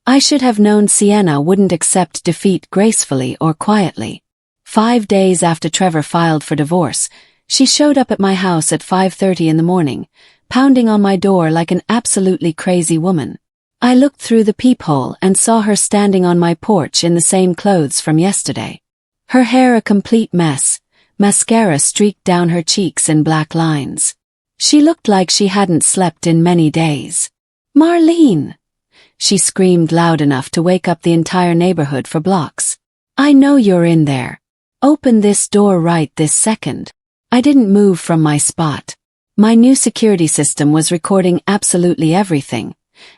A: I should have known Sienna wouldn't accept defeat gracefully or quietly. 5 days after Trevor filed for divorce, she showed up at my house at 5:30 in the morning, pounding on my door like an absolutely crazy woman. I looked through the peephole and saw her standing on my porch in the same clothes from yesterday. Her hair a complete mess, mascara streaked down her cheeks in black lines. She looked like she hadn't slept in many days. Marlene! She screamed loud enough to wake up the entire neighborhood for blocks. I know you're in there. Open this door right this second. I didn't move from my spot. My new security system was recording absolutely everything,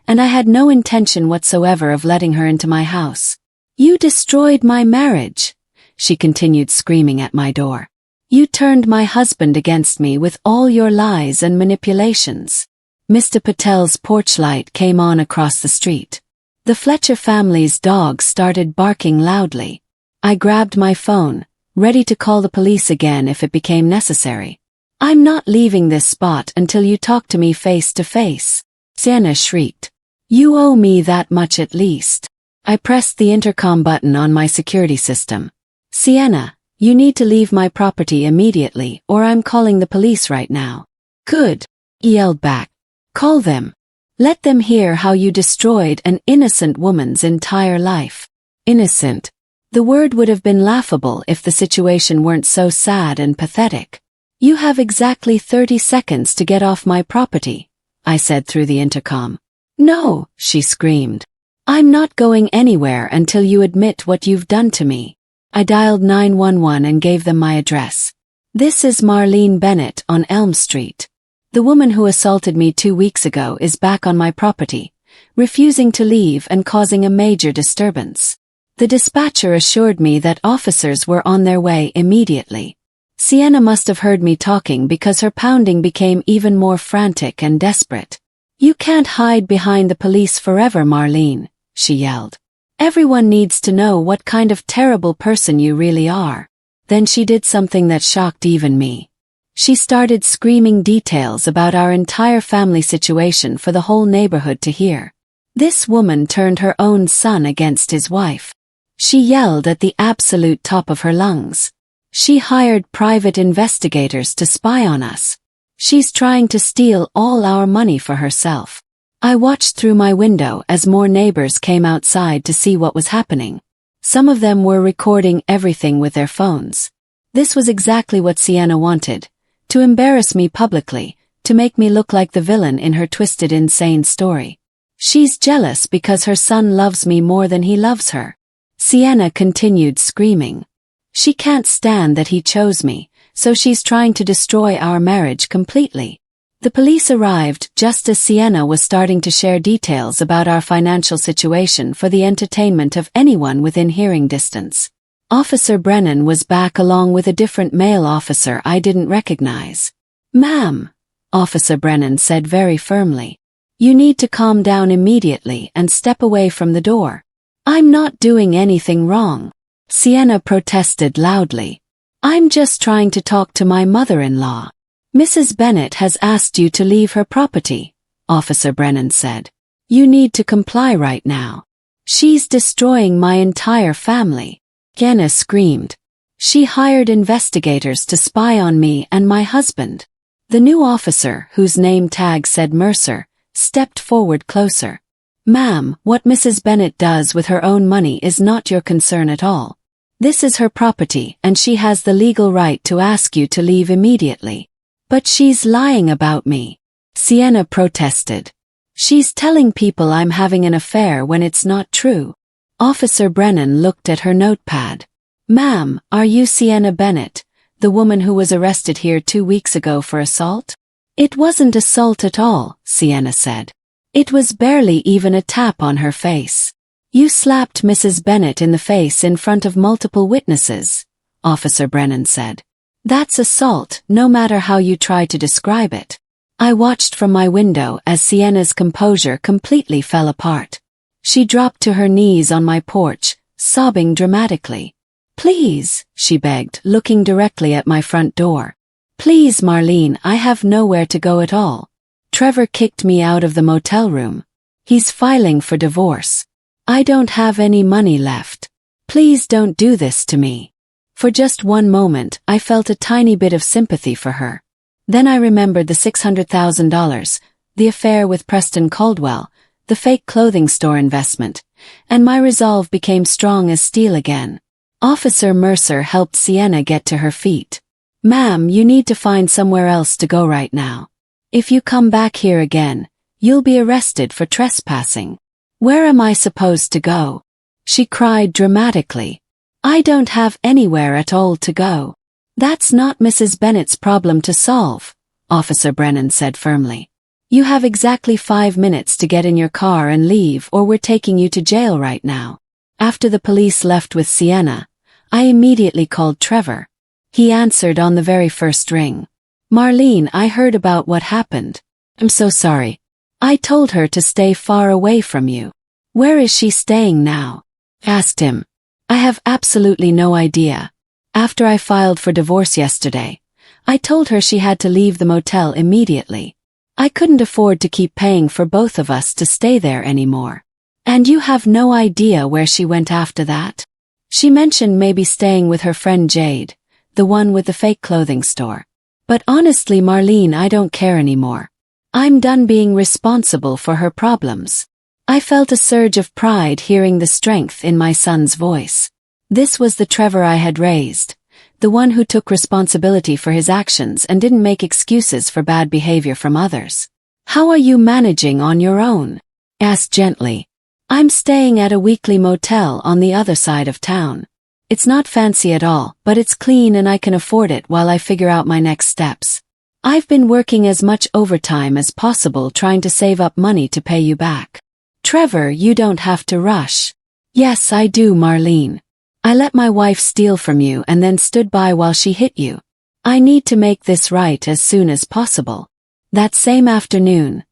A: and I had no intention whatsoever of letting her into my house. You destroyed my marriage, she continued screaming at my door. You turned my husband against me with all your lies and manipulations. Mr. Patel's porch light came on across the street. The Fletcher family's dog started barking loudly. I grabbed my phone, ready to call the police again if it became necessary. I'm not leaving this spot until you talk to me face to face, Sienna shrieked. You owe me that much at least. I pressed the intercom button on my security system. Sienna, you need to leave my property immediately or I'm calling the police right now. Good, he yelled back. Call them. Let them hear how you destroyed an innocent woman's entire life. Innocent. The word would have been laughable if the situation weren't so sad and pathetic. You have exactly 30 seconds to get off my property, I said through the intercom. No, she screamed. I'm not going anywhere until you admit what you've done to me. I dialed 911 and gave them my address. This is Marlene Bennett on Elm Street. The woman who assaulted me 2 weeks ago is back on my property, refusing to leave and causing a major disturbance. The dispatcher assured me that officers were on their way immediately. Sienna must have heard me talking because her pounding became even more frantic and desperate. "You can't hide behind the police forever, Marlene," she yelled. "Everyone needs to know what kind of terrible person you really are." Then she did something that shocked even me. She started screaming details about our entire family situation for the whole neighborhood to hear. This woman turned her own son against his wife. She yelled at the absolute top of her lungs. She hired private investigators to spy on us. She's trying to steal all our money for herself. I watched through my window as more neighbors came outside to see what was happening. Some of them were recording everything with their phones. This was exactly what Sienna wanted, to embarrass me publicly, to make me look like the villain in her twisted, insane story. She's jealous because her son loves me more than he loves her. Sienna continued screaming. She can't stand that he chose me, so she's trying to destroy our marriage completely. The police arrived just as Sienna was starting to share details about our financial situation for the entertainment of anyone within hearing distance. Officer Brennan was back along with a different male officer I didn't recognize. "Ma'am," Officer Brennan said very firmly, "you need to calm down immediately and step away from the door." "I'm not doing anything wrong," Sienna protested loudly. "I'm just trying to talk to my mother-in-law." "Mrs. Bennett has asked you to leave her property," Officer Brennan said. "You need to comply right now. She's destroying my entire family." Sienna screamed. "She hired investigators to spy on me and my husband." The new officer, whose name tag said Mercer, stepped forward closer. "Ma'am, what Mrs. Bennett does with her own money is not your concern at all. This is her property and she has the legal right to ask you to leave immediately." "But she's lying about me," Sienna protested. "She's telling people I'm having an affair when it's not true." Officer Brennan looked at her notepad. "Ma'am, are you Sienna Bennett, the woman who was arrested here 2 weeks ago for assault?" "It wasn't assault at all," Sienna said. "It was barely even a tap on her face." "You slapped Mrs. Bennett in the face in front of multiple witnesses," Officer Brennan said. "That's assault, no matter how you try to describe it." I watched from my window as Sienna's composure completely fell apart. She dropped to her knees on my porch, sobbing dramatically. "Please," she begged, looking directly at my front door. "Please, Marlene, I have nowhere to go at all. Trevor kicked me out of the motel room. He's filing for divorce. I don't have any money left. Please don't do this to me." For just one moment, I felt a tiny bit of sympathy for her. Then I remembered the $600,000, the affair with Preston Caldwell, the fake clothing store investment, and my resolve became strong as steel again. Officer Mercer helped Sienna get to her feet. "Ma'am, you need to find somewhere else to go right now. If you come back here again, you'll be arrested for trespassing." "Where am I supposed to go?" she cried dramatically. "I don't have anywhere at all to go." "That's not Mrs. Bennett's problem to solve," Officer Brennan said firmly. "You have exactly 5 minutes to get in your car and leave or we're taking you to jail right now." After the police left with Sienna, I immediately called Trevor. He answered on the very first ring. "Marlene, I heard about what happened. I'm so sorry. I told her to stay far away from you." "Where is she staying now?" asked him. "I have absolutely no idea. After I filed for divorce yesterday, I told her she had to leave the motel immediately. I couldn't afford to keep paying for both of us to stay there anymore." "And you have no idea where she went after that?" "She mentioned maybe staying with her friend Jade, the one with the fake clothing store. But honestly, Marlene, I don't care anymore. I'm done being responsible for her problems." I felt a surge of pride hearing the strength in my son's voice. This was the Trevor I had raised, the one who took responsibility for his actions and didn't make excuses for bad behavior from others. "How are you managing on your own?" asked gently. "I'm staying at a weekly motel on the other side of town. It's not fancy at all, but it's clean and I can afford it while I figure out my next steps. I've been working as much overtime as possible trying to save up money to pay you back." "Trevor, you don't have to rush." Yes, I do, Marlene. I let my wife steal from you and then stood by while she hit you. I need to make this right as soon as possible. That same afternoon,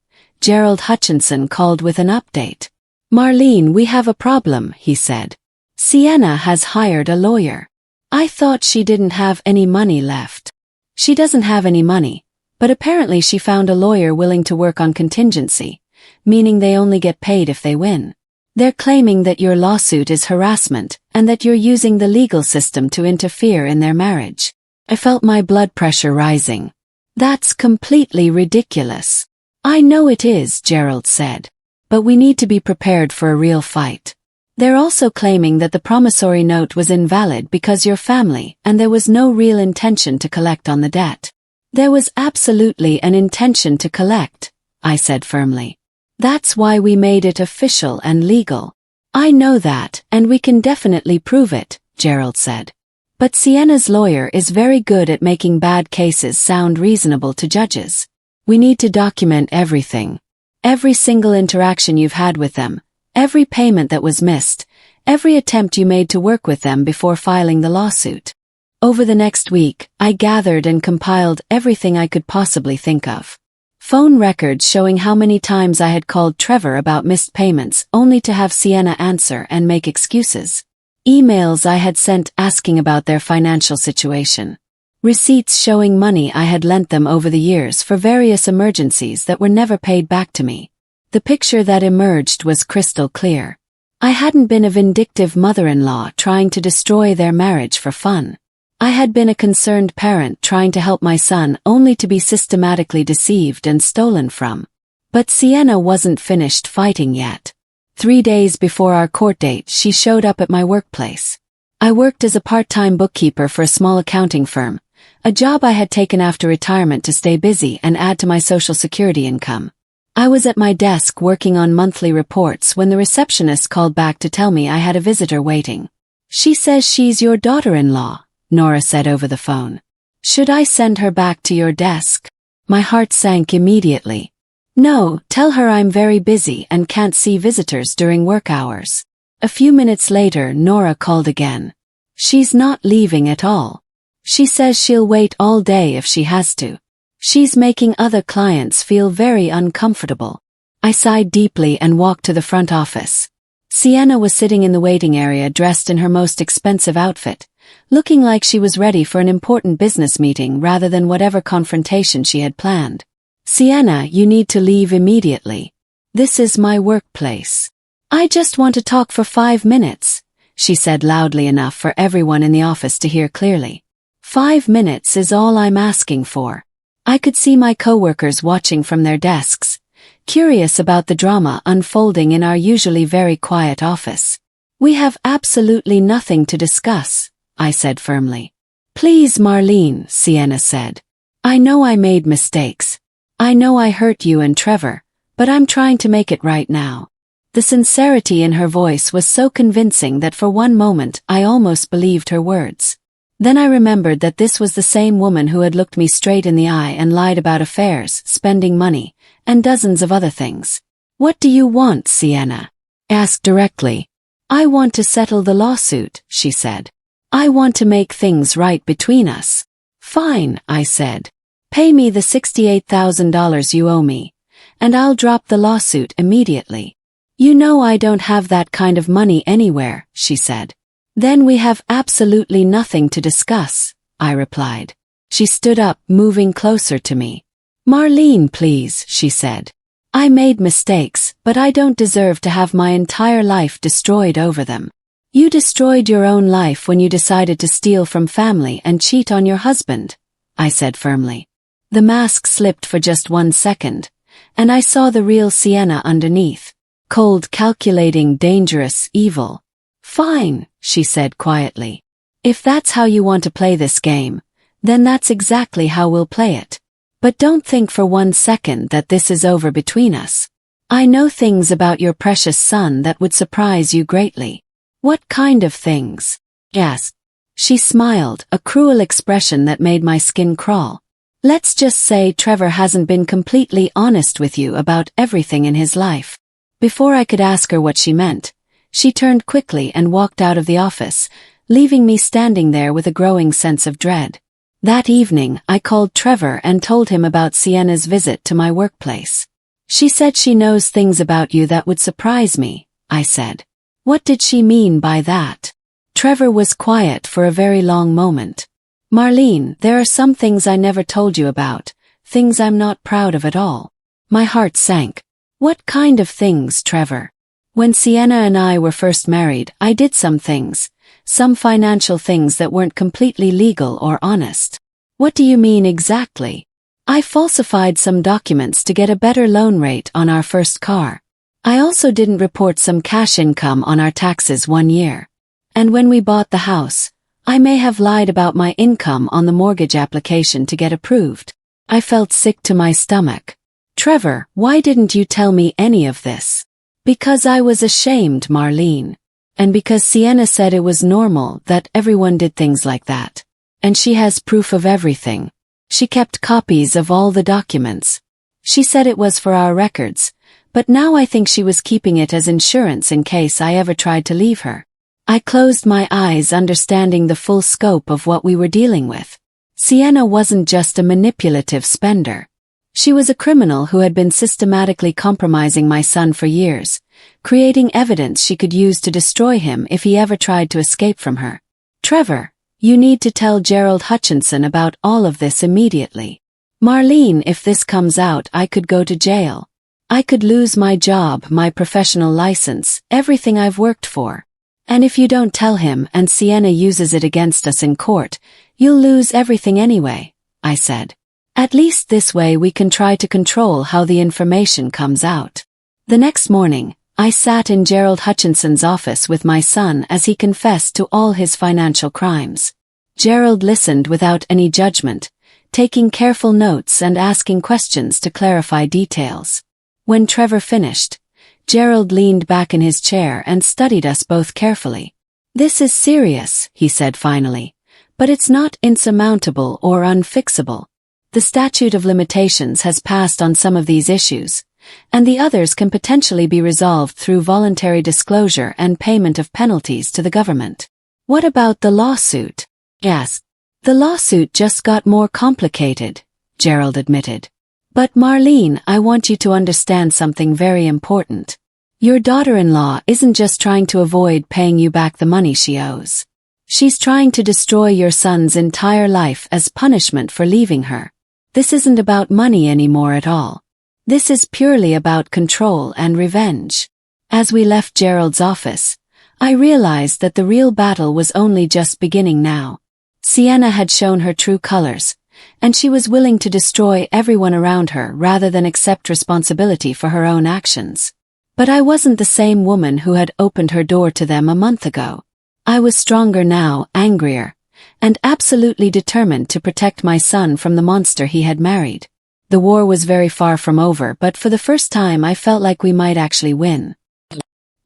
A: Gerald Hutchinson called with an update. Marlene, we have a problem, he said. Sienna has hired a lawyer. I thought she didn't have any money left. She doesn't have any money, but apparently she found a lawyer willing to work on contingency, meaning they only get paid if they win. They're claiming that your lawsuit is harassment and that you're using the legal system to interfere in their marriage. I felt my blood pressure rising. That's completely ridiculous. I know it is, Gerald said. But we need to be prepared for a real fight. They're also claiming that the promissory note was invalid because you're family and there was no real intention to collect on the debt. There was absolutely an intention to collect, I said firmly. That's why we made it official and legal. I know that, and we can definitely prove it, Gerald said. But Sienna's lawyer is very good at making bad cases sound reasonable to judges. We need to document everything. Every single interaction you've had with them, every payment that was missed, every attempt you made to work with them before filing the lawsuit. Over the next week, I gathered and compiled everything I could possibly think of. Phone records showing how many times I had called Trevor about missed payments only to have Sienna answer and make excuses. Emails I had sent asking about their financial situation. Receipts showing money I had lent them over the years for various emergencies that were never paid back to me. The picture that emerged was crystal clear. I hadn't been a vindictive mother-in-law trying to destroy their marriage for fun. I had been a concerned parent trying to help my son only to be systematically deceived and stolen from. But Sienna wasn't finished fighting yet. 3 days before our court date, she showed up at my workplace. I worked as a part-time bookkeeper for a small accounting firm, a job I had taken after retirement to stay busy and add to my Social Security income. I was at my desk working on monthly reports when the receptionist called back to tell me I had a visitor waiting. She says she's your daughter-in-law, Nora said over the phone. Should I send her back to your desk? My heart sank immediately. No, tell her I'm very busy and can't see visitors during work hours. A few minutes later, Nora called again. She's not leaving at all. She says she'll wait all day if she has to. She's making other clients feel very uncomfortable. I sighed deeply and walked to the front office. Sienna was sitting in the waiting area dressed in her most expensive outfit, looking like she was ready for an important business meeting rather than whatever confrontation she had planned. Sienna, you need to leave immediately. This is my workplace. I just want to talk for 5 minutes, she said loudly enough for everyone in the office to hear clearly. 5 minutes is all I'm asking for. I could see my coworkers watching from their desks, curious about the drama unfolding in our usually very quiet office. We have absolutely nothing to discuss, I said firmly. Please, Marlene, Sienna said. I know I made mistakes. I know I hurt you and Trevor, but I'm trying to make it right now. The sincerity in her voice was so convincing that for one moment I almost believed her words. Then I remembered that this was the same woman who had looked me straight in the eye and lied about affairs, spending money, and dozens of other things. What do you want, Sienna? Asked directly. I want to settle the lawsuit, she said. I want to make things right between us. Fine, I said. Pay me the $68,000 you owe me, and I'll drop the lawsuit immediately. You know I don't have that kind of money anywhere, she said. Then we have absolutely nothing to discuss, I replied. She stood up, moving closer to me. Marlene, please, she said. I made mistakes, but I don't deserve to have my entire life destroyed over them. You destroyed your own life when you decided to steal from family and cheat on your husband, I said firmly. The mask slipped for just 1 second, and I saw the real Sienna underneath. Cold, calculating, dangerous, evil. Fine, she said quietly. If that's how you want to play this game, then that's exactly how we'll play it. But don't think for 1 second that this is over between us. I know things about your precious son that would surprise you greatly. What kind of things? Yes. She smiled, a cruel expression that made my skin crawl. Let's just say Trevor hasn't been completely honest with you about everything in his life. Before I could ask her what she meant, She turned quickly and walked out of the office, leaving me standing there with a growing sense of dread. That evening, I called Trevor and told him about Sienna's visit to my workplace. She said she knows things about you that would surprise me, I said. What did she mean by that? Trevor was quiet for a very long moment. Marlene, there are some things I never told you about, things I'm not proud of at all. My heart sank. What kind of things, Trevor? When Sienna and I were first married, I did some things, some financial things that weren't completely legal or honest. What do you mean exactly? I falsified some documents to get a better loan rate on our first car. I also didn't report some cash income on our taxes 1 year. And when we bought the house, I may have lied about my income on the mortgage application to get approved. I felt sick to my stomach. Trevor, why didn't you tell me any of this? Because I was ashamed, Marlene. And because Sienna said it was normal that everyone did things like that. And she has proof of everything. She kept copies of all the documents. She said it was for our records, but now I think she was keeping it as insurance in case I ever tried to leave her. I closed my eyes, understanding the full scope of what we were dealing with. Sienna wasn't just a manipulative spender. She was a criminal who had been systematically compromising my son for years, creating evidence she could use to destroy him if he ever tried to escape from her. Trevor, you need to tell Gerald Hutchinson about all of this immediately. Marlene, if this comes out, I could go to jail. I could lose my job, my professional license, everything I've worked for. And if you don't tell him and Sienna uses it against us in court, you'll lose everything anyway, I said. At least this way we can try to control how the information comes out. The next morning, I sat in Gerald Hutchinson's office with my son as he confessed to all his financial crimes. Gerald listened without any judgment, taking careful notes and asking questions to clarify details. When Trevor finished, Gerald leaned back in his chair and studied us both carefully. This is serious, he said finally, but it's not insurmountable or unfixable. The statute of limitations has passed on some of these issues, and the others can potentially be resolved through voluntary disclosure and payment of penalties to the government. What about the lawsuit? Yes. The lawsuit just got more complicated, Gerald admitted. But Marlene, I want you to understand something very important. Your daughter-in-law isn't just trying to avoid paying you back the money she owes. She's trying to destroy your son's entire life as punishment for leaving her. This isn't about money anymore at all. This is purely about control and revenge. As we left Gerald's office, I realized that the real battle was only just beginning now. Sienna had shown her true colors, and she was willing to destroy everyone around her rather than accept responsibility for her own actions. But I wasn't the same woman who had opened her door to them a month ago. I was stronger now, angrier, and absolutely determined to protect my son from the monster he had married. The war was very far from over, but for the first time I felt like we might actually win.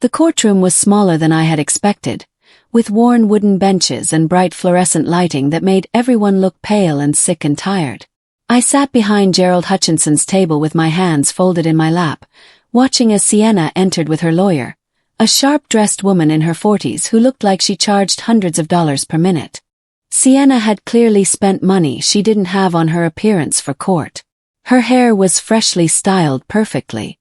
A: The courtroom was smaller than I had expected, with worn wooden benches and bright fluorescent lighting that made everyone look pale and sick and tired. I sat behind Gerald Hutchinson's table with my hands folded in my lap, watching as Sienna entered with her lawyer, a sharp-dressed woman in her 40s who looked like she charged hundreds of dollars per minute. Sienna had clearly spent money she didn't have on her appearance for court. Her hair was freshly styled perfectly.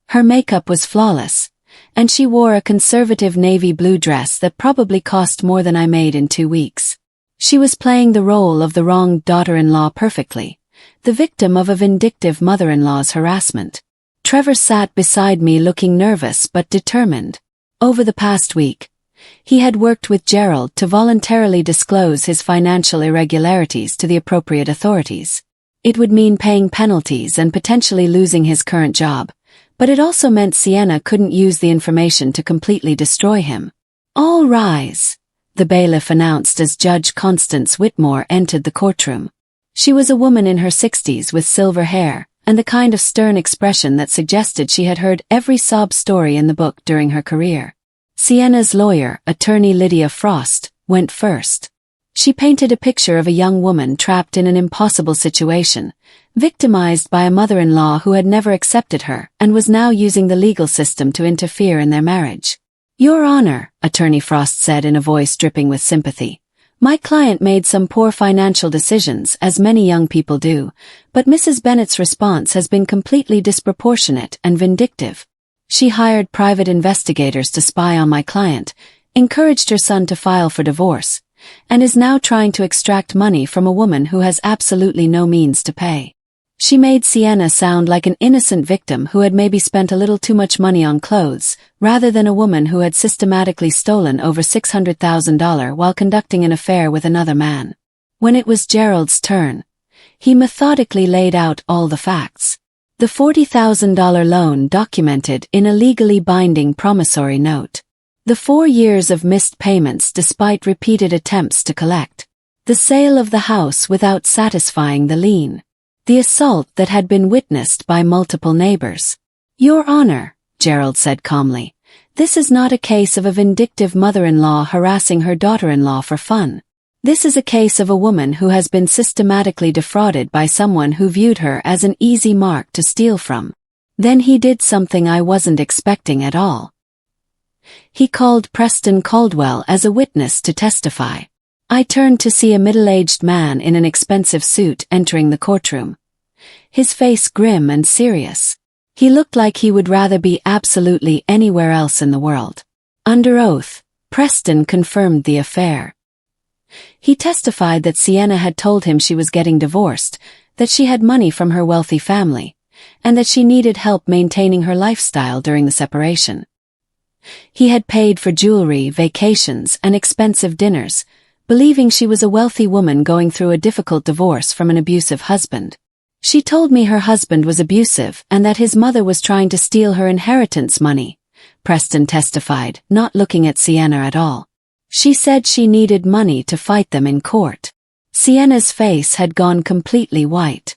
A: Her makeup was flawless, and she wore a conservative navy blue dress that probably cost more than I made in 2 weeks. She was playing the role of the wronged daughter-in-law perfectly, the victim of a vindictive mother-in-law's harassment. Trevor sat beside me looking nervous but determined. Over the past week, he had worked with Gerald to voluntarily disclose his financial irregularities to the appropriate authorities. It would mean paying penalties and potentially losing his current job, but it also meant Sienna couldn't use the information to completely destroy him. All rise, the bailiff announced as Judge Constance Whitmore entered the courtroom. She was a woman in her 60s with silver hair, and the kind of stern expression that suggested she had heard every sob story in the book during her career. Sienna's lawyer, attorney Lydia Frost, went first. She painted a picture of a young woman trapped in an impossible situation, victimized by a mother-in-law who had never accepted her and was now using the legal system to interfere in their marriage. Your Honor, Attorney Frost said in a voice dripping with sympathy, my client made some poor financial decisions, as many young people do, but Mrs. Bennett's response has been completely disproportionate and vindictive. She hired private investigators to spy on my client, encouraged her son to file for divorce, and is now trying to extract money from a woman who has absolutely no means to pay. She made Sienna sound like an innocent victim who had maybe spent a little too much money on clothes, rather than a woman who had systematically stolen over $600,000 while conducting an affair with another man. When it was Gerald's turn, he methodically laid out all the facts. The $40,000 loan documented in a legally binding promissory note. The 4 years of missed payments despite repeated attempts to collect. The sale of the house without satisfying the lien. The assault that had been witnessed by multiple neighbors. Your Honor, Gerald said calmly, this is not a case of a vindictive mother-in-law harassing her daughter-in-law for fun. This is a case of a woman who has been systematically defrauded by someone who viewed her as an easy mark to steal from. Then he did something I wasn't expecting at all. He called Preston Caldwell as a witness to testify. I turned to see a middle-aged man in an expensive suit entering the courtroom. His face grim and serious. He looked like he would rather be absolutely anywhere else in the world. Under oath, Preston confirmed the affair. He testified that Sienna had told him she was getting divorced, that she had money from her wealthy family, and that she needed help maintaining her lifestyle during the separation. He had paid for jewelry, vacations, and expensive dinners, believing she was a wealthy woman going through a difficult divorce from an abusive husband. She told me her husband was abusive and that his mother was trying to steal her inheritance money, Preston testified, not looking at Sienna at all. She said she needed money to fight them in court. Sienna's face had gone completely white.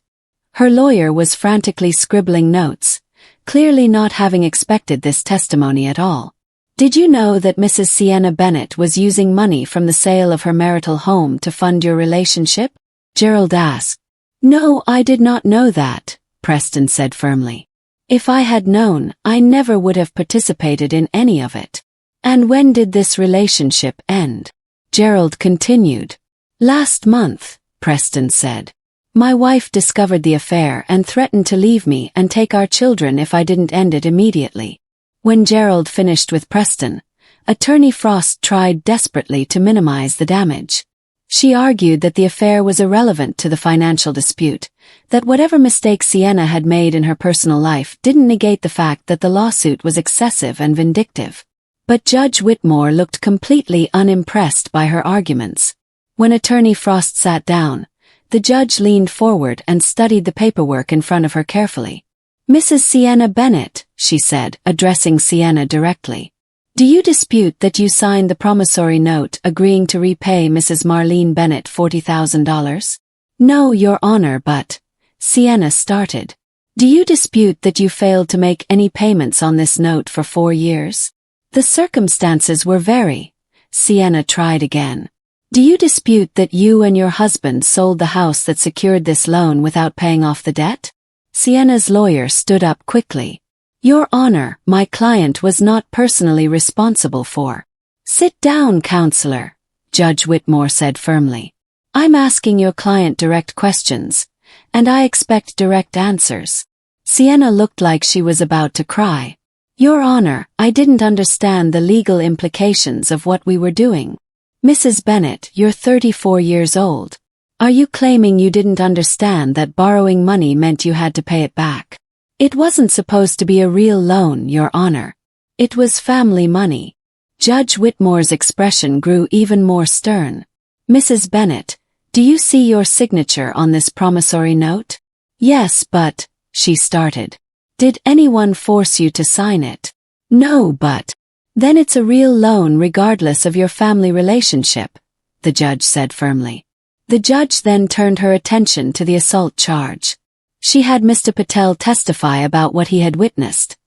A: Her lawyer was frantically scribbling notes, clearly not having expected this testimony at all. Did you know that Mrs. Sienna Bennett was using money from the sale of her marital home to fund your relationship? Gerald asked. No, I did not know that, Preston said firmly. If I had known, I never would have participated in any of it. And when did this relationship end? Gerald continued. Last month, Preston said. My wife discovered the affair and threatened to leave me and take our children if I didn't end it immediately. When Gerald finished with Preston, Attorney Frost tried desperately to minimize the damage. She argued that the affair was irrelevant to the financial dispute, that whatever mistakes Sienna had made in her personal life didn't negate the fact that the lawsuit was excessive and vindictive. But Judge Whitmore looked completely unimpressed by her arguments. When Attorney Frost sat down, the judge leaned forward and studied the paperwork in front of her carefully. Mrs. Sienna Bennett, she said, addressing Sienna directly. Do you dispute that you signed the promissory note agreeing to repay Mrs. Marlene Bennett $40,000? No, Your Honor, but... Sienna started. Do you dispute that you failed to make any payments on this note for 4 years? The circumstances were very... Sienna tried again. Do you dispute that you and your husband sold the house that secured this loan without paying off the debt? Sienna's lawyer stood up quickly. Your Honor, my client was not personally responsible for. Sit down, counselor, Judge Whitmore said firmly. I'm asking your client direct questions, and I expect direct answers. Sienna looked like she was about to cry. Your Honor, I didn't understand the legal implications of what we were doing. Mrs. Bennett, you're 34 years old. Are you claiming you didn't understand that borrowing money meant you had to pay it back? It wasn't supposed to be a real loan, Your Honor. It was family money. Judge Whitmore's expression grew even more stern. Mrs. Bennett, do you see your signature on this promissory note? Yes, but, she started. Did anyone force you to sign it? No, but. Then it's a real loan regardless of your family relationship, the judge said firmly. The judge then turned her attention to the assault charge. She had Mr. Patel testify about what he had witnessed,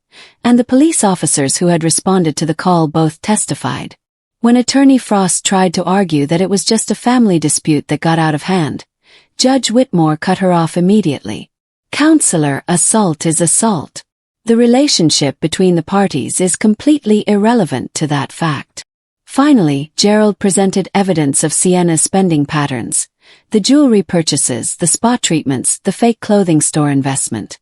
A: and the police officers who had responded to the call both testified. When Attorney Frost tried to argue that it was just a family dispute that got out of hand, Judge Whitmore cut her off immediately. Counselor, assault is assault. The relationship between the parties is completely irrelevant to that fact. Finally, Gerald presented evidence of Sienna's spending patterns: the jewelry purchases, the spa treatments, the fake clothing store investment.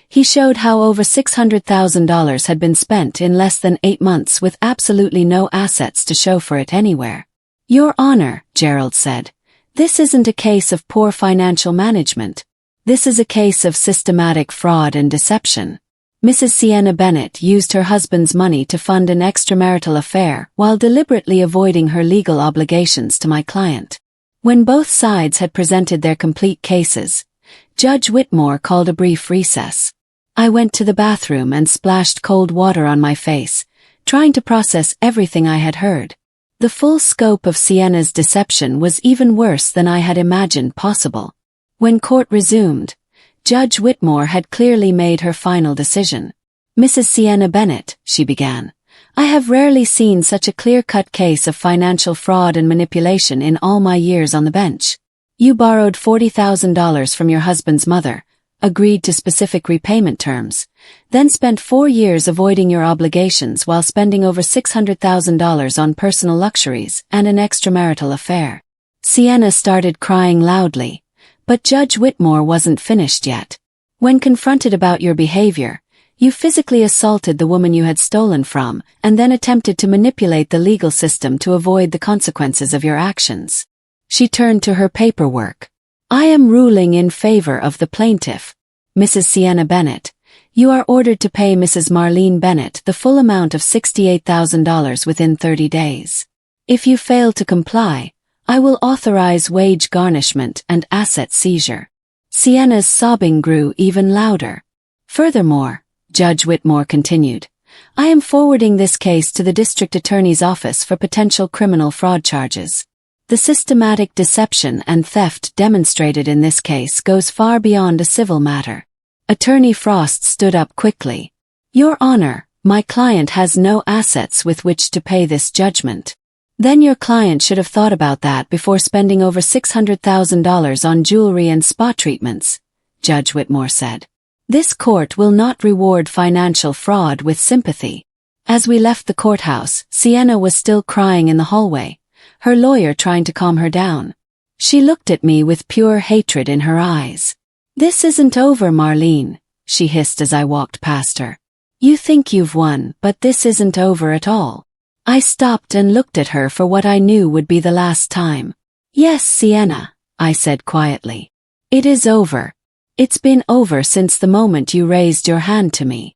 A: He showed how over $600,000 had been spent in less than 8 months with absolutely no assets to show for it anywhere. "Your Honor," Gerald said, "this isn't a case of poor financial management. This is a case of systematic fraud and deception." Mrs. Sienna Bennett used her husband's money to fund an extramarital affair while deliberately avoiding her legal obligations to my client. When both sides had presented their complete cases, Judge Whitmore called a brief recess. I went to the bathroom and splashed cold water on my face, trying to process everything I had heard. The full scope of Sienna's deception was even worse than I had imagined possible. When court resumed, Judge Whitmore had clearly made her final decision. "Mrs. Sienna Bennett," she began, "I have rarely seen such a clear-cut case of financial fraud and manipulation in all my years on the bench. You borrowed $40,000 from your husband's mother, agreed to specific repayment terms, then spent 4 years avoiding your obligations while spending over $600,000 on personal luxuries and an extramarital affair." Sienna started crying loudly, but Judge Whitmore wasn't finished yet. "When confronted about your behavior, you physically assaulted the woman you had stolen from and then attempted to manipulate the legal system to avoid the consequences of your actions." She turned to her paperwork. "I am ruling in favor of the plaintiff. Mrs. Sienna Bennett, you are ordered to pay Mrs. Marlene Bennett the full amount of $68,000 within 30 days. If you fail to comply, I will authorize wage garnishment and asset seizure." Sienna's sobbing grew even louder. "Furthermore," Judge Whitmore continued, "I am forwarding this case to the district attorney's office for potential criminal fraud charges. The systematic deception and theft demonstrated in this case goes far beyond a civil matter." Attorney Frost stood up quickly. "Your Honor, my client has no assets with which to pay this judgment." "Then your client should have thought about that before spending over $600,000 on jewelry and spa treatments," Judge Whitmore said. "This court will not reward financial fraud with sympathy." As we left the courthouse, Sienna was still crying in the hallway, her lawyer trying to calm her down. She looked at me with pure hatred in her eyes. "This isn't over, Marlene," she hissed as I walked past her. "You think you've won, but this isn't over at all." I stopped and looked at her for what I knew would be the last time. "Yes, Sienna," I said quietly. "It is over. It's been over since the moment you raised your hand to me."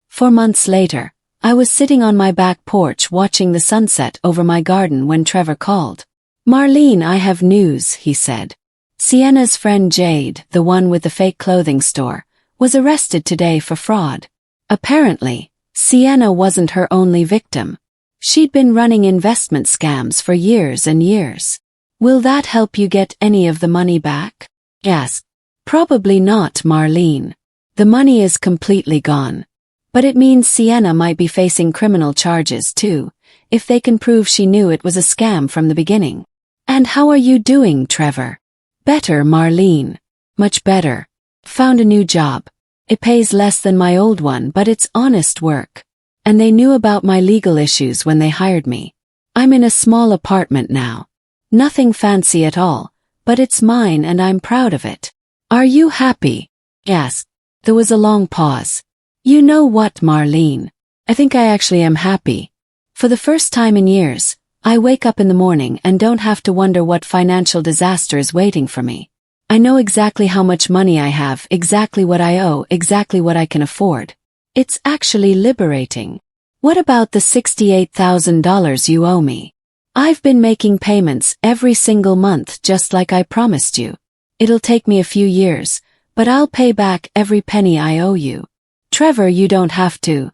A: 4 months later, I was sitting on my back porch watching the sunset over my garden when Trevor called. "Marlene, I have news," he said. "Sienna's friend Jade, the one with the fake clothing store, was arrested today for fraud. Apparently, Sienna wasn't her only victim. She'd been running investment scams for years and years." "Will that help you get any of the money back?" I asked. "Probably not, Marlene. The money is completely gone. But it means Sienna might be facing criminal charges too, if they can prove she knew it was a scam from the beginning." "And how are you doing, Trevor?" "Better, Marlene. Much better. Found a new job. It pays less than my old one, but it's honest work. And they knew about my legal issues when they hired me. I'm in a small apartment now. Nothing fancy at all, but it's mine and I'm proud of it." "Are you happy?" I asked. There was a long pause. "You know what, Marlene? I think I actually am happy. For the first time in years, I wake up in the morning and don't have to wonder what financial disaster is waiting for me. I know exactly how much money I have, exactly what I owe, exactly what I can afford. It's actually liberating." "What about the $68,000 you owe me?" "I've been making payments every single month just like I promised you. It'll take me a few years, but I'll pay back every penny I owe you." "Trevor, you don't have to."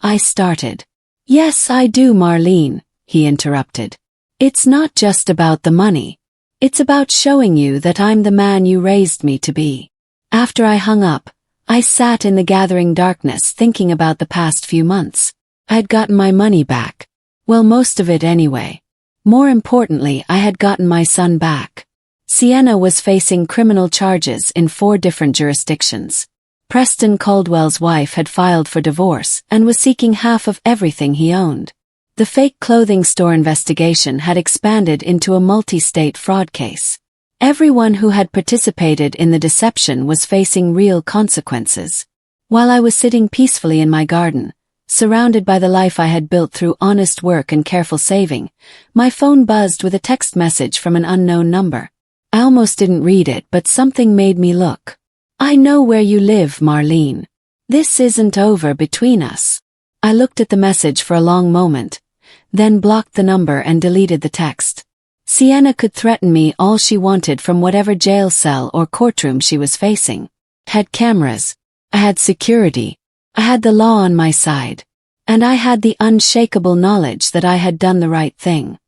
A: I started. "Yes, I do, Marlene," he interrupted. "It's not just about the money. It's about showing you that I'm the man you raised me to be." After I hung up, I sat in the gathering darkness thinking about the past few months. I'd gotten my money back. Well, most of it anyway. More importantly, I had gotten my son back. Sienna was facing criminal charges in 4 different jurisdictions. Preston Caldwell's wife had filed for divorce and was seeking half of everything he owned. The fake clothing store investigation had expanded into a multi-state fraud case. Everyone who had participated in the deception was facing real consequences. While I was sitting peacefully in my garden, surrounded by the life I had built through honest work and careful saving, my phone buzzed with a text message from an unknown number. I almost didn't read it, but something made me look. "I know where you live, Marlene. This isn't over between us." I looked at the message for a long moment, then blocked the number and deleted the text. Sienna could threaten me all she wanted from whatever jail cell or courtroom she was facing. I had cameras. I had security. I had the law on my side. And I had the unshakable knowledge that I had done the right thing.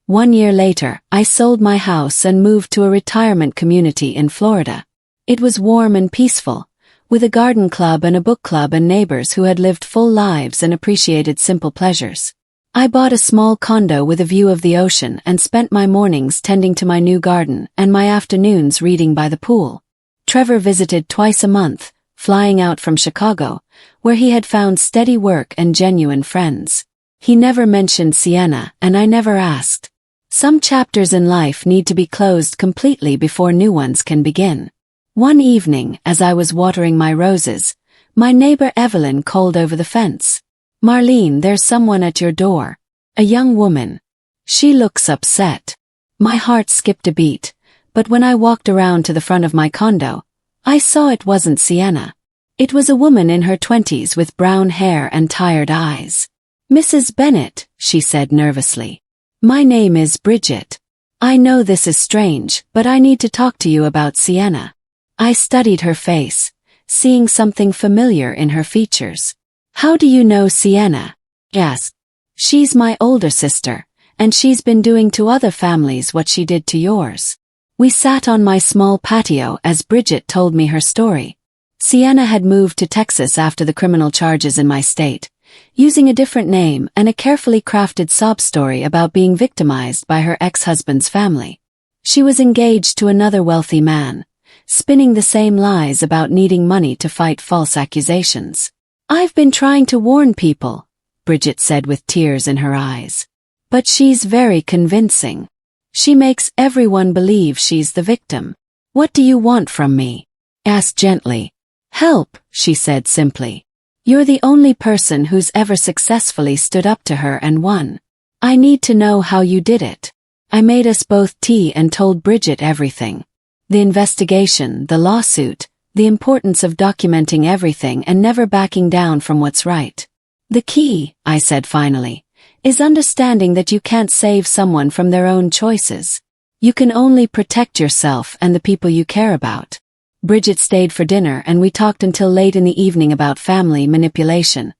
A: 1 year later, I sold my house and moved to a retirement community in Florida. It was warm and peaceful, with a garden club and a book club and neighbors who had lived full lives and appreciated simple pleasures. I bought a small condo with a view of the ocean and spent my mornings tending to my new garden and my afternoons reading by the pool. Trevor visited twice a month, flying out from Chicago, where he had found steady work and genuine friends. He never mentioned Sienna, and I never asked. Some chapters in life need to be closed completely before new ones can begin. One evening, as I was watering my roses, my neighbor Evelyn called over the fence. "Marlene, there's someone at your door. A young woman. She looks upset." My heart skipped a beat, but when I walked around to the front of my condo, I saw it wasn't Sienna. It was a woman in her 20s with brown hair and tired eyes. "Mrs. Bennett," she said nervously. "My name is Bridget. I know this is strange, but I need to talk to you about Sienna." I studied her face, seeing something familiar in her features. "How do you know Sienna?" I asked. "She's my older sister, and she's been doing to other families what she did to yours." We sat on my small patio as Bridget told me her story. Sienna had moved to Texas after the criminal charges in my state, using a different name and a carefully crafted sob story about being victimized by her ex-husband's family. She was engaged to another wealthy man, spinning the same lies about needing money to fight false accusations. "I've been trying to warn people," Bridget said with tears in her eyes. "But she's very convincing. She makes everyone believe she's the victim." "What do you want from me?" I asked gently. "Help," she said simply. "You're the only person who's ever successfully stood up to her and won. I need to know how you did it." I made us both tea and told Bridget everything. The investigation, the lawsuit, the importance of documenting everything and never backing down from what's right. "The key," I said finally, "is understanding that you can't save someone from their own choices. You can only protect yourself and the people you care about." Bridget stayed for dinner and we talked until late in the evening about family manipulation,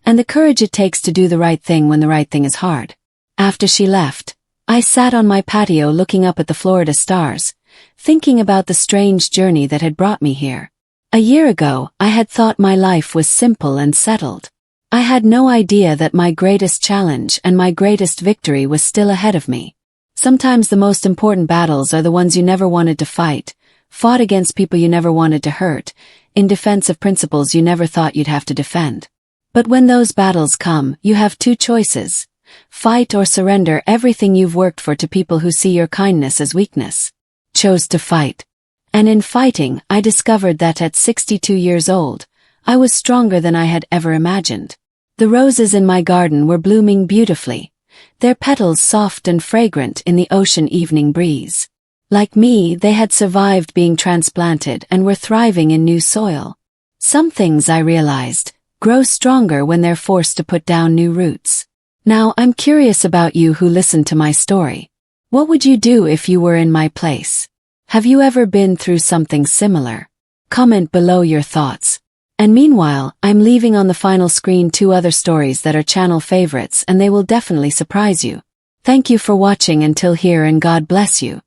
A: and the courage it takes to do the right thing when the right thing is hard. After she left, I sat on my patio looking up at the Florida stars, thinking about the strange journey that had brought me here. A year ago, I had thought my life was simple and settled. I had no idea that my greatest challenge and my greatest victory was still ahead of me. Sometimes the most important battles are the ones you never wanted to fight, fought against people you never wanted to hurt, in defense of principles you never thought you'd have to defend. But when those battles come, you have two choices: fight or surrender everything you've worked for to people who see your kindness as weakness. Chose to fight. And in fighting, I discovered that at 62 years old, I was stronger than I had ever imagined. The roses in my garden were blooming beautifully, their petals soft and fragrant in the ocean evening breeze. Like me, they had survived being transplanted and were thriving in new soil. Some things, I realized, grow stronger when they're forced to put down new roots. Now, I'm curious about you who listened to my story. What would you do if you were in my place? Have you ever been through something similar? Comment below your thoughts. And meanwhile, I'm leaving on the final screen 2 other stories that are channel favorites and they will definitely surprise you. Thank you for watching until here and God bless you.